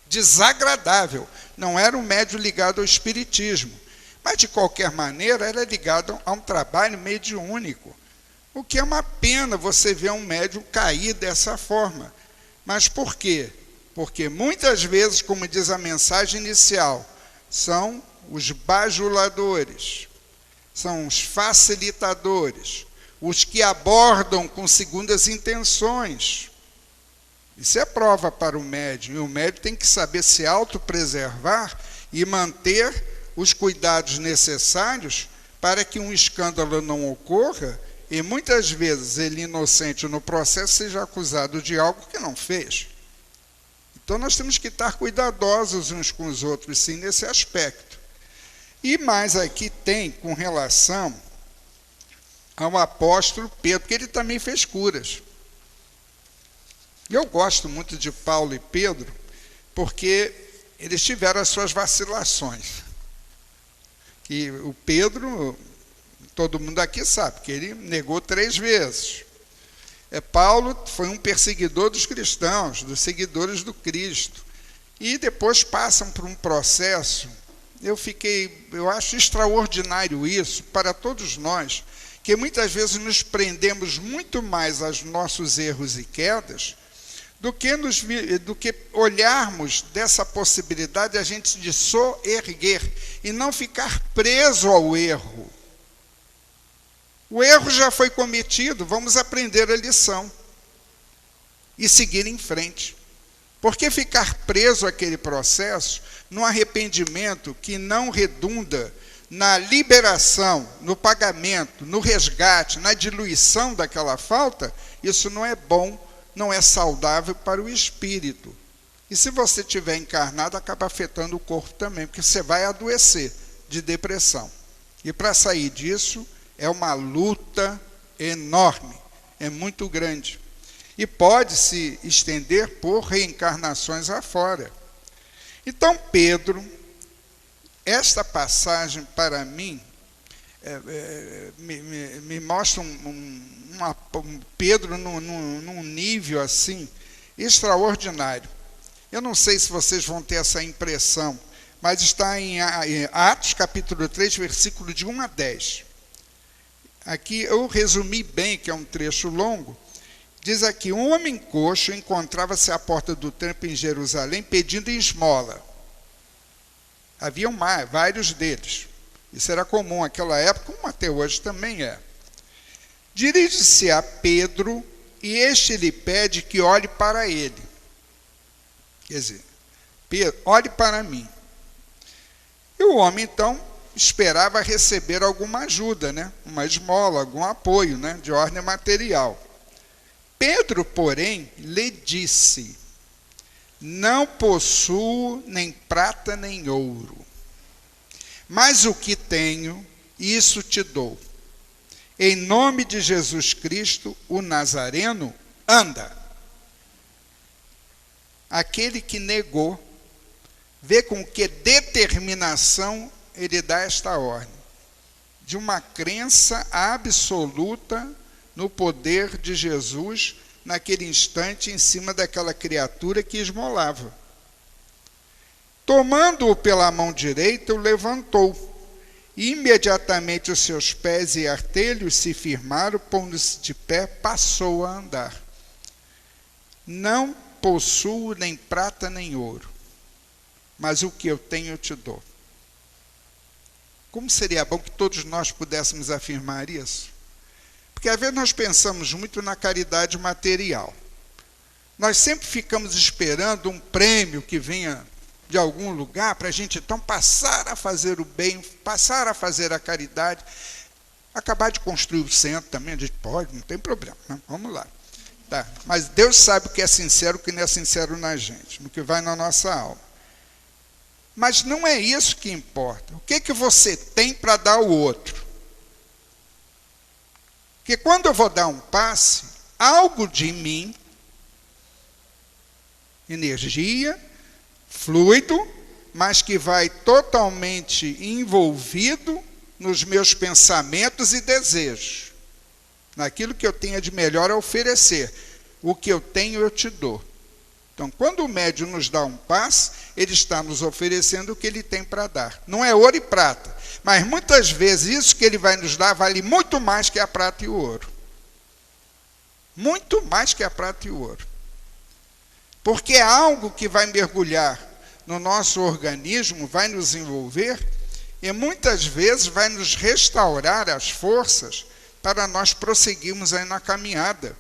desagradável. Não era um médium ligado ao espiritismo, mas de qualquer maneira era ligado a um trabalho mediúnico. O que é uma pena você ver um médium cair dessa forma. Mas por quê? Porque muitas vezes, como diz a mensagem inicial, são os bajuladores, são os facilitadores, os que abordam com segundas intenções. Isso é prova para o médium, e o médium tem que saber se autopreservar e manter os cuidados necessários para que um escândalo não ocorra e muitas vezes ele, inocente no processo, seja acusado de algo que não fez. Então nós temos que estar cuidadosos uns com os outros, sim, nesse aspecto. E mais aqui tem com relação ao apóstolo Pedro, porque ele também fez curas. Eu gosto muito de Paulo e Pedro, porque eles tiveram as suas vacilações. E o Pedro, todo mundo aqui sabe, que ele negou 3 vezes. Paulo foi um perseguidor dos cristãos, dos seguidores do Cristo. E depois passam por um processo, eu acho extraordinário isso para todos nós, que muitas vezes nos prendemos muito mais aos nossos erros e quedas, do que olharmos dessa possibilidade de a gente de soerguer e não ficar preso ao erro. O erro já foi cometido, vamos aprender a lição e seguir em frente. Porque ficar preso àquele processo, num arrependimento que não redunda na liberação, no pagamento, no resgate, na diluição daquela falta, isso não é bom, não é saudável para o espírito. E se você estiver encarnado, acaba afetando o corpo também, porque você vai adoecer de depressão. E para sair disso, é uma luta enorme, é muito grande. E pode se estender por reencarnações afora. Então, Pedro, esta passagem para mim, me mostra um Pedro num nível assim, extraordinário. Eu não sei se vocês vão ter essa impressão, mas está em Atos capítulo 3, versículo de 1 a 10. Aqui eu resumi bem, que é um trecho longo. Diz aqui: um homem coxo encontrava-se à porta do templo em Jerusalém pedindo esmola. Haviam vários deles. Isso era comum naquela época, como até hoje também é. Dirige-se a Pedro e este lhe pede que olhe para ele. Quer dizer, Pedro, olhe para mim. E o homem, então, esperava receber alguma ajuda, né? Uma esmola, algum apoio, né? De ordem material. Pedro, porém, lhe disse: não possuo nem prata nem ouro, mas o que tenho, isso te dou. Em nome de Jesus Cristo, o Nazareno, anda. Aquele que negou, vê com que determinação ele dá esta ordem, de uma crença absoluta no poder de Jesus, naquele instante, em cima daquela criatura que esmolava. Tomando-o pela mão direita, o levantou. Imediatamente os seus pés e artelhos se firmaram, pondo-se de pé, passou a andar. Não possuo nem prata nem ouro, mas o que eu tenho eu te dou. Como seria bom que todos nós pudéssemos afirmar isso? Porque às vezes nós pensamos muito na caridade material. Nós sempre ficamos esperando um prêmio que venha de algum lugar para a gente então passar a fazer o bem, passar a fazer a caridade. Acabar de construir o centro também, a gente pode, não tem problema, né? Vamos lá. Tá. Mas Deus sabe o que é sincero e o que não é sincero na gente, no que vai na nossa alma. Mas não é isso que importa. O que você tem para dar ao outro? Porque quando eu vou dar um passe, algo de mim, energia, fluido, mas que vai totalmente envolvido nos meus pensamentos e desejos, naquilo que eu tenho de melhor a oferecer. O que eu tenho, eu te dou. Então, quando o médium nos dá um passe, ele está nos oferecendo o que ele tem para dar. Não é ouro e prata, mas muitas vezes isso que ele vai nos dar vale muito mais que a prata e o ouro. Muito mais que a prata e o ouro. Porque é algo que vai mergulhar no nosso organismo, vai nos envolver e muitas vezes vai nos restaurar as forças para nós prosseguirmos aí na caminhada,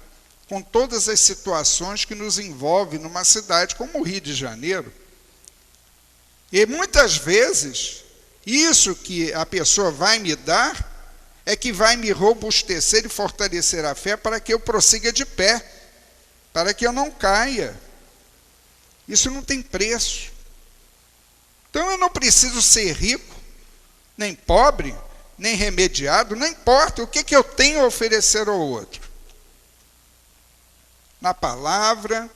com todas as situações que nos envolvem numa cidade como o Rio de Janeiro. E muitas vezes, isso que a pessoa vai me dar, é que vai me robustecer e fortalecer a fé para que eu prossiga de pé, para que eu não caia. Isso não tem preço. Então eu não preciso ser rico, nem pobre, nem remediado, não importa o que eu tenho a oferecer ao outro. Na palavra,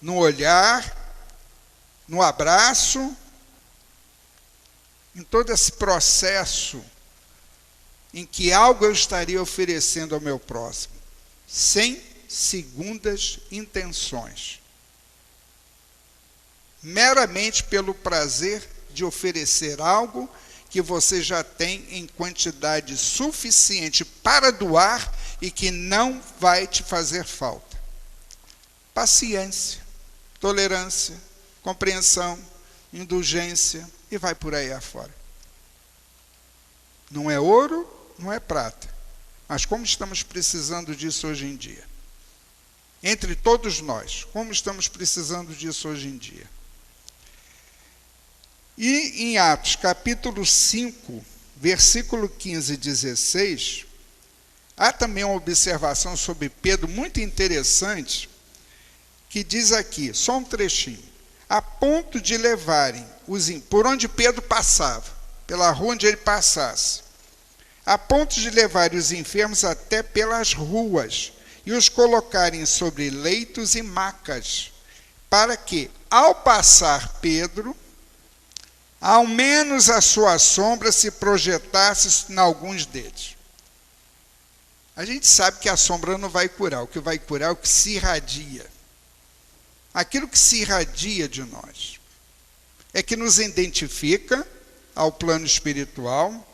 no olhar, no abraço, em todo esse processo em que algo eu estaria oferecendo ao meu próximo, sem segundas intenções. Meramente pelo prazer de oferecer algo que você já tem em quantidade suficiente para doar e que não vai te fazer falta. Paciência, tolerância, compreensão, indulgência e vai por aí afora. Não é ouro, não é prata. Mas como estamos precisando disso hoje em dia? Entre todos nós, como estamos precisando disso hoje em dia? E em Atos, capítulo 5, versículo 15 e 16, há também uma observação sobre Pedro muito interessante, que diz aqui, só um trechinho, a ponto de levarem por onde Pedro passava, pela rua onde ele passasse, a ponto de levarem os enfermos até pelas ruas e os colocarem sobre leitos e macas, para que, ao passar Pedro, ao menos a sua sombra se projetasse em alguns deles. A gente sabe que a sombra não vai curar, o que vai curar é o que se irradia. Aquilo que se irradia de nós é que nos identifica ao plano espiritual,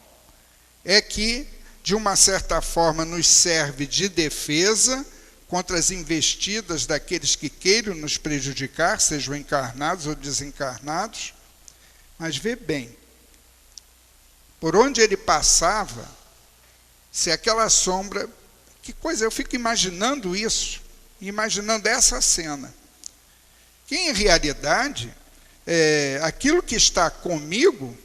é que, de uma certa forma, nos serve de defesa contra as investidas daqueles que queiram nos prejudicar, sejam encarnados ou desencarnados. Mas vê bem, por onde ele passava, se aquela sombra, que coisa, eu fico imaginando isso, imaginando essa cena. Que em realidade, aquilo que está comigo,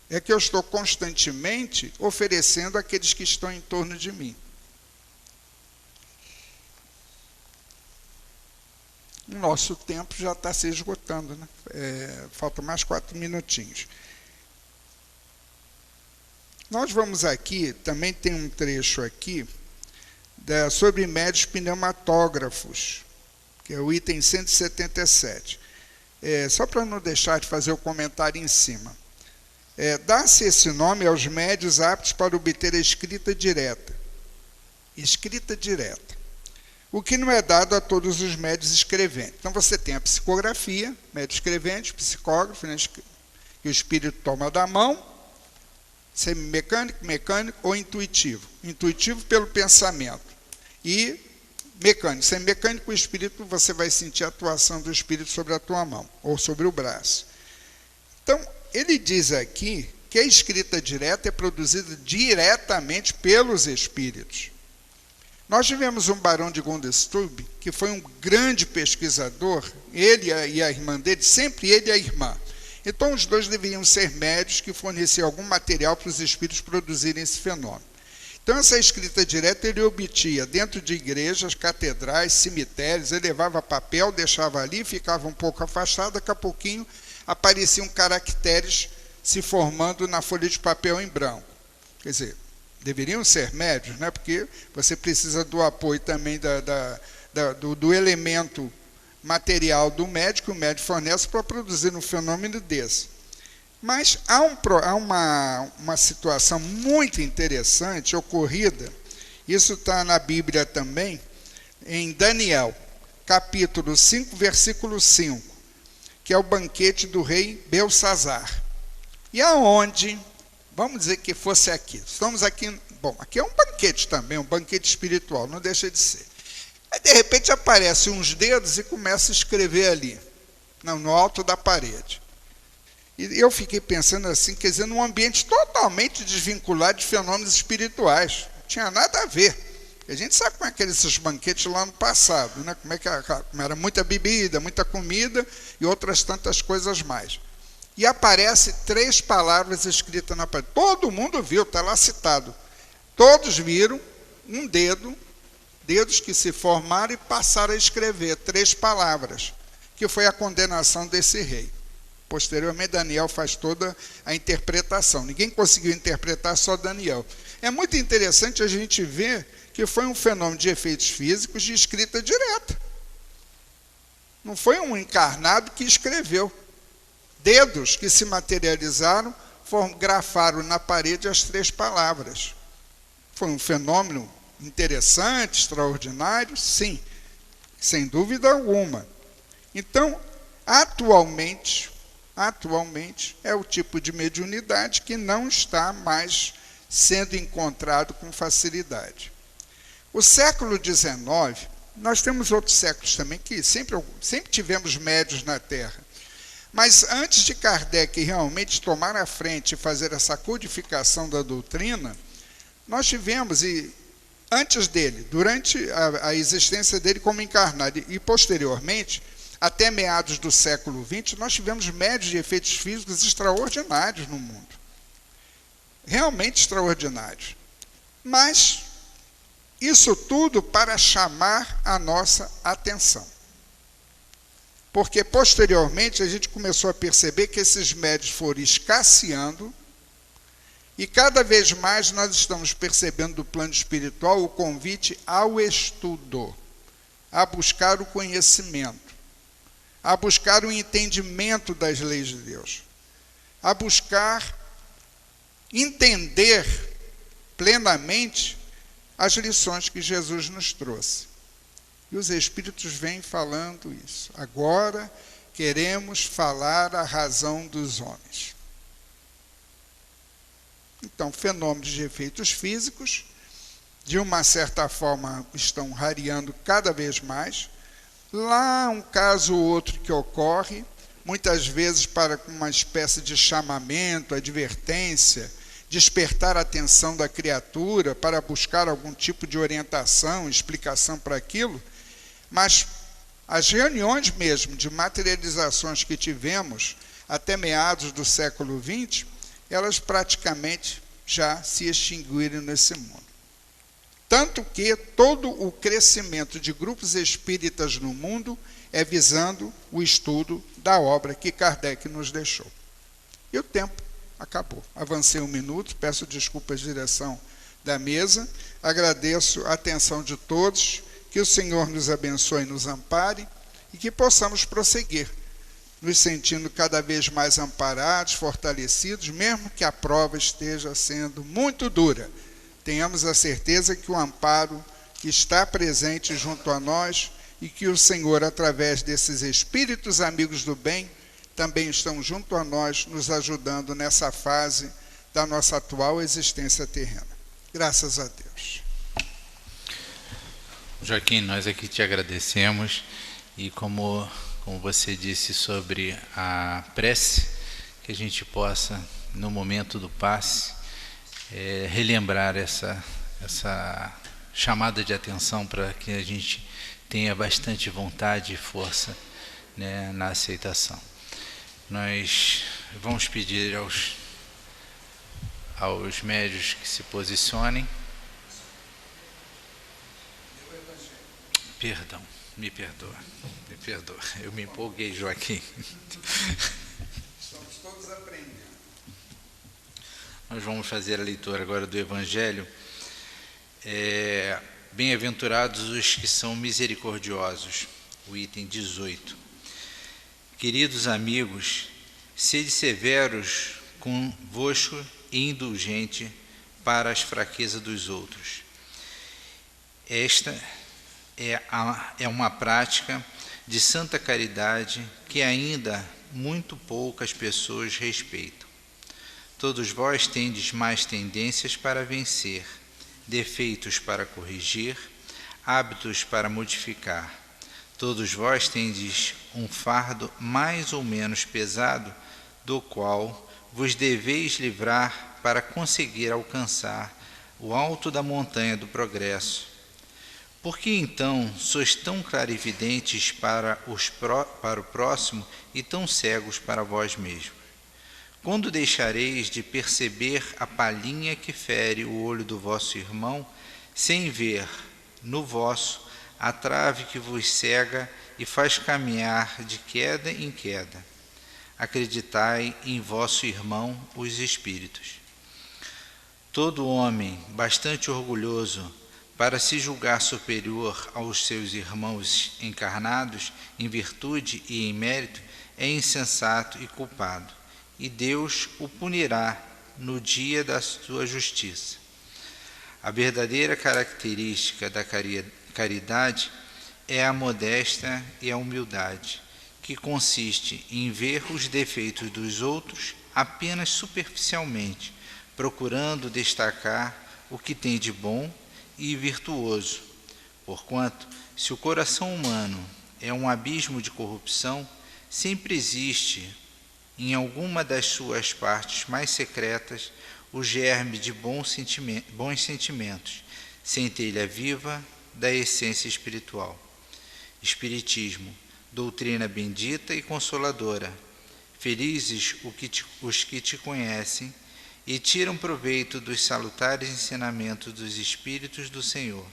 é que eu estou constantemente oferecendo àqueles que estão em torno de mim. O nosso tempo já está se esgotando, né? Faltam mais 4 minutinhos. Nós vamos aqui, também tem um trecho aqui, sobre médios pneumatógrafos, que é o item 177. Só para não deixar de fazer o comentário em cima. Dá-se esse nome aos médios aptos para obter a escrita direta. Escrita direta. O que não é dado a todos os médios escreventes. Então você tem a psicografia, médio escrevente, psicógrafo, né, que o espírito toma da mão, semimecânico, mecânico ou intuitivo. Intuitivo pelo pensamento. E mecânico. Semimecânico, o espírito, você vai sentir a atuação do espírito sobre a tua mão ou sobre o braço. Então, ele diz aqui que a escrita direta é produzida diretamente pelos espíritos. Nós tivemos um barão de Gondestube, que foi um grande pesquisador, ele e a irmã dele, sempre ele e a irmã. Então, os dois deveriam ser médios que forneciam algum material para os espíritos produzirem esse fenômeno. Então, essa escrita direta ele obtinha dentro de igrejas, catedrais, cemitérios, ele levava papel, deixava ali, ficava um pouco afastado, daqui a pouquinho apareciam caracteres se formando na folha de papel em branco. Quer dizer, deveriam ser médios, né? Porque você precisa do apoio também do elemento material do médico, o médico fornece para produzir um fenômeno desse. Mas há uma situação muito interessante ocorrida, isso está na Bíblia também, em Daniel, capítulo 5, versículo 5, que é o banquete do rei Belsazar. E aonde, vamos dizer que fosse aqui, estamos aqui, bom, aqui é um banquete também, um banquete espiritual, não deixa de ser. Aí, de repente, aparecem uns dedos e começa a escrever ali, no alto da parede. E eu fiquei pensando assim, quer dizer, num ambiente totalmente desvinculado de fenômenos espirituais. Não tinha nada a ver. A gente sabe como é que eram esses banquetes lá no passado, né? Como era muita bebida, muita comida e outras tantas coisas mais. E aparece 3 palavras escritas na parede. Todo mundo viu, está lá citado. Todos viram um dedos que se formaram e passaram a escrever 3 palavras, que foi a condenação desse rei. Posteriormente, Daniel faz toda a interpretação. Ninguém conseguiu interpretar, só Daniel. É muito interessante a gente ver que foi um fenômeno de efeitos físicos de escrita direta. Não foi um encarnado que escreveu. Dedos que se materializaram, grafaram na parede as 3 palavras. Foi um fenômeno interessante, extraordinário? Sim, sem dúvida alguma. Então, atualmente é o tipo de mediunidade que não está mais sendo encontrado com facilidade. O século XIX, nós temos outros séculos também que sempre tivemos médios na Terra. Mas antes de Kardec realmente tomar a frente e fazer essa codificação da doutrina, nós tivemos, e antes dele, durante a existência dele como encarnado, e posteriormente, até meados do século XX, nós tivemos médios de efeitos físicos extraordinários no mundo. Realmente extraordinários. Mas isso tudo para chamar a nossa atenção. Porque posteriormente a gente começou a perceber que esses médios foram escasseando e cada vez mais nós estamos percebendo do plano espiritual o convite ao estudo, a buscar o conhecimento, a buscar o entendimento das leis de Deus, a buscar entender plenamente as lições que Jesus nos trouxe. E os Espíritos vêm falando isso. Agora queremos falar a razão dos homens. Então, fenômenos de efeitos físicos, de uma certa forma, estão rareando cada vez mais. Lá, um caso ou outro que ocorre, muitas vezes para uma espécie de chamamento, advertência, despertar a atenção da criatura para buscar algum tipo de orientação, explicação para aquilo, mas as reuniões mesmo de materializações que tivemos até meados do século XX, elas praticamente já se extinguiram nesse mundo. Tanto que todo o crescimento de grupos espíritas no mundo é visando o estudo da obra que Kardec nos deixou. E o tempo acabou. Avancei 1 minuto, peço desculpas à direção da mesa, agradeço a atenção de todos, que o Senhor nos abençoe e nos ampare e que possamos prosseguir, nos sentindo cada vez mais amparados, fortalecidos, mesmo que a prova esteja sendo muito dura. Tenhamos a certeza que o amparo está presente junto a nós e que o Senhor, através desses espíritos amigos do bem, também estão junto a nós, nos ajudando nessa fase da nossa atual existência terrena. Graças a Deus. Joaquim, nós aqui te agradecemos e como você disse sobre a prece, que a gente possa, no momento do passe, relembrar essa chamada de atenção para que a gente tenha bastante vontade e força, né, na aceitação. Nós vamos pedir aos médios que se posicionem Perdão, me perdoa, eu me empolguei, Joaquim. Estamos todos aprendendo. Nós vamos fazer a leitura agora do Evangelho. Bem-aventurados os que são misericordiosos, o item 18. Queridos amigos, sede severos convosco e indulgente para as fraquezas dos outros. Esta é uma prática de santa caridade que ainda muito poucas pessoas respeitam. Todos vós tendes mais tendências para vencer, defeitos para corrigir, hábitos para modificar. Todos vós tendes um fardo mais ou menos pesado, do qual vos deveis livrar para conseguir alcançar o alto da montanha do progresso. Por que então sois tão clarividentes para o próximo e tão cegos para vós mesmos? Quando deixareis de perceber a palhinha que fere o olho do vosso irmão, sem ver no vosso a trave que vos cega e faz caminhar de queda em queda? Acreditai em vosso irmão, os espíritos. Todo homem bastante orgulhoso para se julgar superior aos seus irmãos encarnados em virtude e em mérito é insensato e culpado, e Deus o punirá no dia da sua justiça. A verdadeira característica da caridade é a modéstia e a humildade, que consiste em ver os defeitos dos outros apenas superficialmente, procurando destacar o que tem de bom e virtuoso. Porquanto, se o coração humano é um abismo de corrupção, sempre existe, em alguma das suas partes mais secretas, o germe de bons sentimentos, centelha viva da essência espiritual. Espiritismo, doutrina bendita e consoladora. Felizes os que te conhecem e tiram proveito dos salutares ensinamentos dos Espíritos do Senhor.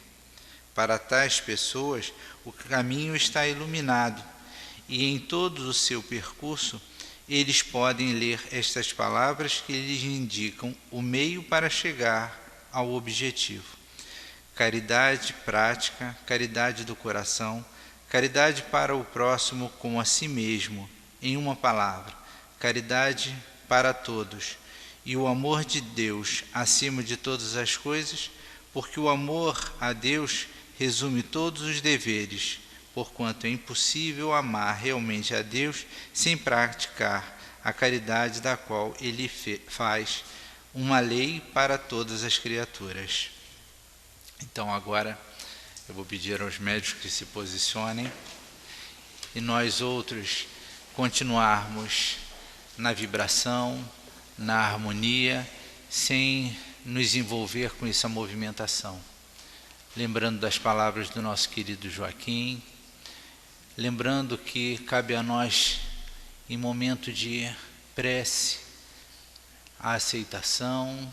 Para tais pessoas, o caminho está iluminado, e em todo o seu percurso, eles podem ler estas palavras que lhes indicam o meio para chegar ao objetivo. Caridade prática, caridade do coração, caridade para o próximo como a si mesmo, em uma palavra, caridade para todos. E o amor de Deus acima de todas as coisas, porque o amor a Deus resume todos os deveres, porquanto é impossível amar realmente a Deus sem praticar a caridade da qual Ele faz uma lei para todas as criaturas. Então agora eu vou pedir aos médios que se posicionem e nós outros continuarmos na vibração, na harmonia, sem nos envolver com essa movimentação. Lembrando das palavras do nosso querido Joaquim, lembrando que cabe a nós, em momento de prece, a aceitação,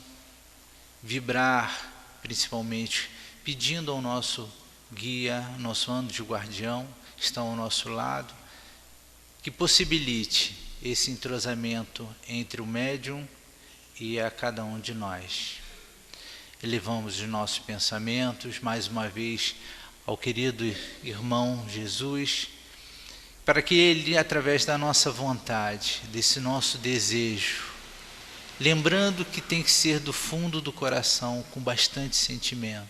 vibrar, principalmente pedindo ao nosso guia, nosso anjo guardião, que está ao nosso lado, que possibilite esse entrosamento entre o médium e a cada um de nós. Elevamos os nossos pensamentos, mais uma vez, ao querido irmão Jesus, para que Ele, através da nossa vontade, desse nosso desejo, lembrando que tem que ser do fundo do coração, com bastante sentimento,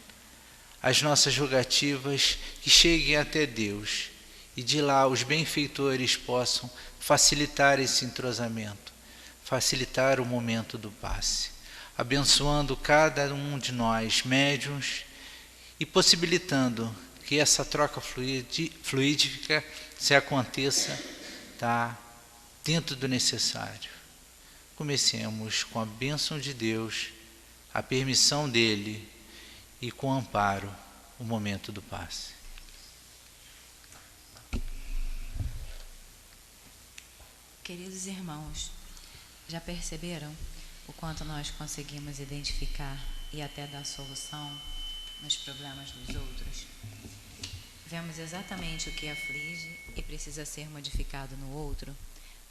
as nossas rogativas que cheguem até Deus, e de lá os benfeitores possam facilitar esse entrosamento, facilitar o momento do passe, abençoando cada um de nós, médiuns, e possibilitando que essa troca fluídica se aconteça dentro do necessário. Comecemos com a bênção de Deus, a permissão dEle e com amparo o momento do passe. Queridos irmãos, já perceberam o quanto nós conseguimos identificar e até dar solução nos problemas dos outros? Vemos exatamente o que aflige e precisa ser modificado no outro,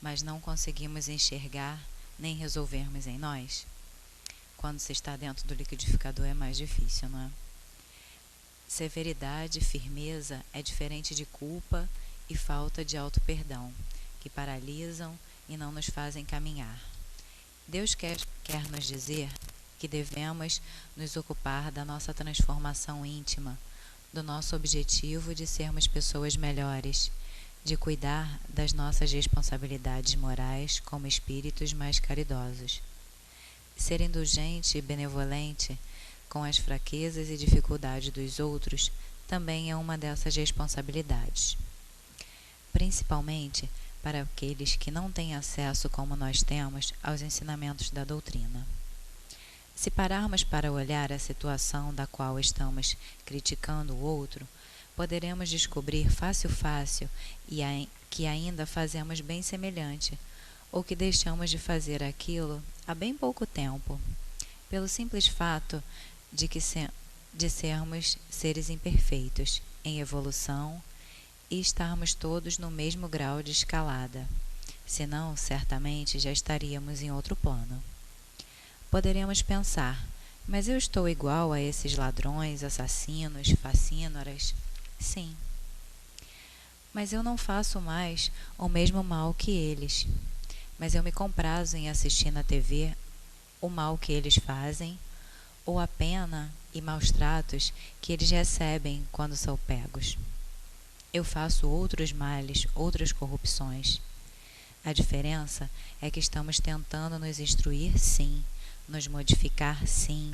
mas não conseguimos enxergar nem resolvermos em nós. Quando se está dentro do liquidificador é mais difícil, não é? Severidade e firmeza é diferente de culpa e falta de auto-perdão, que paralisam e não nos fazem caminhar. Deus quer nos dizer que devemos nos ocupar da nossa transformação íntima, do nosso objetivo de sermos pessoas melhores, de cuidar das nossas responsabilidades morais como espíritos mais caridosos. Ser indulgente e benevolente com as fraquezas e dificuldades dos outros também é uma dessas responsabilidades. Principalmente para aqueles que não têm acesso, como nós temos, aos ensinamentos da doutrina. Se pararmos para olhar a situação da qual estamos criticando o outro, poderemos descobrir fácil que ainda fazemos bem semelhante, ou que deixamos de fazer aquilo há bem pouco tempo, pelo simples fato de sermos seres imperfeitos, em evolução, e estarmos todos no mesmo grau de escalada. Senão, certamente, já estaríamos em outro plano. Poderemos pensar, mas eu estou igual a esses ladrões, assassinos, facínoras? Sim. Mas eu não faço mais o mesmo mal que eles. Mas eu me comprazo em assistir na TV o mal que eles fazem, ou a pena e maus tratos que eles recebem quando são pegos. Eu faço outros males, outras corrupções. A diferença é que estamos tentando nos instruir, sim, nos modificar, sim,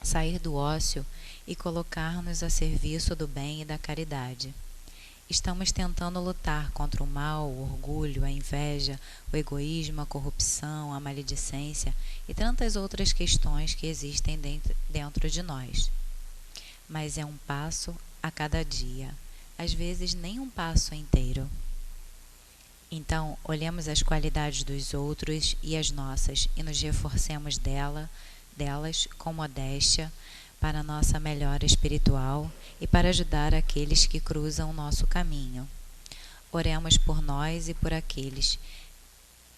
sair do ócio e colocar-nos a serviço do bem e da caridade. Estamos tentando lutar contra o mal, o orgulho, a inveja, o egoísmo, a corrupção, a maledicência e tantas outras questões que existem dentro de nós. Mas é um passo a cada dia, às vezes nem um passo inteiro. Então, olhemos as qualidades dos outros e as nossas e nos reforcemos delas com modéstia para a nossa melhora espiritual e para ajudar aqueles que cruzam o nosso caminho. Oremos por nós e por aqueles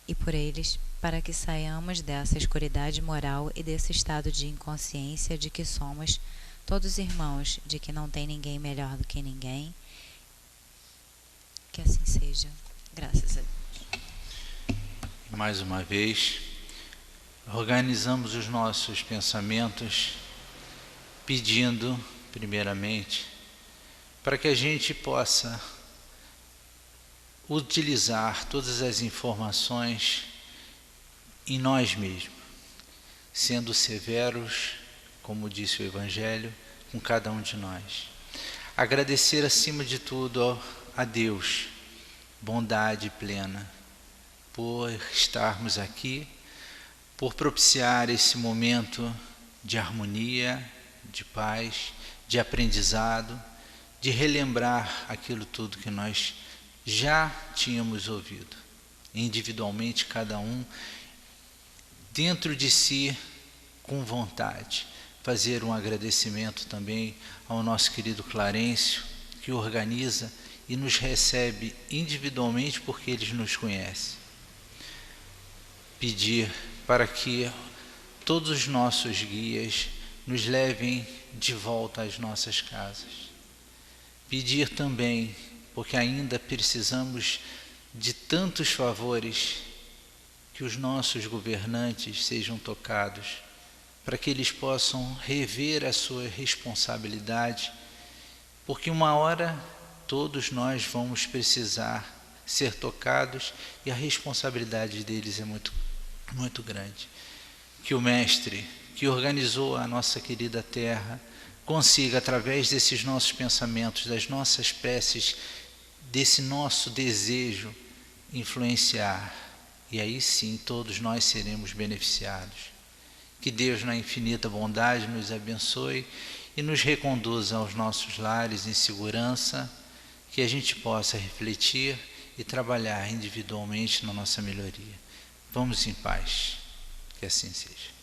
e por eles para que saiamos dessa escuridade moral e desse estado de inconsciência de que somos todos irmãos, de que não tem ninguém melhor do que ninguém. Que assim seja. Graças a Deus. Mais uma vez, organizamos os nossos pensamentos pedindo, primeiramente, para que a gente possa utilizar todas as informações em nós mesmos, sendo severos, como disse o Evangelho, com cada um de nós. Agradecer acima de tudo a Deus, bondade plena, por estarmos aqui, por propiciar esse momento de harmonia, de paz, de aprendizado, de relembrar aquilo tudo que nós já tínhamos ouvido, individualmente, cada um, dentro de si, com vontade. Fazer um agradecimento também ao nosso querido Clarencio, que organiza e nos recebe individualmente porque eles nos conhecem. Pedir para que todos os nossos guias nos levem de volta às nossas casas. Pedir também, porque ainda precisamos de tantos favores, que os nossos governantes sejam tocados, para que eles possam rever a sua responsabilidade, porque uma hora todos nós vamos precisar ser tocados e a responsabilidade deles é muito, muito grande. Que o Mestre, que organizou a nossa querida Terra, consiga, através desses nossos pensamentos, das nossas preces, desse nosso desejo, influenciar. E aí sim, todos nós seremos beneficiados. Que Deus, na infinita bondade, nos abençoe e nos reconduza aos nossos lares em segurança, que a gente possa refletir e trabalhar individualmente na nossa melhoria. Vamos em paz. Que assim seja.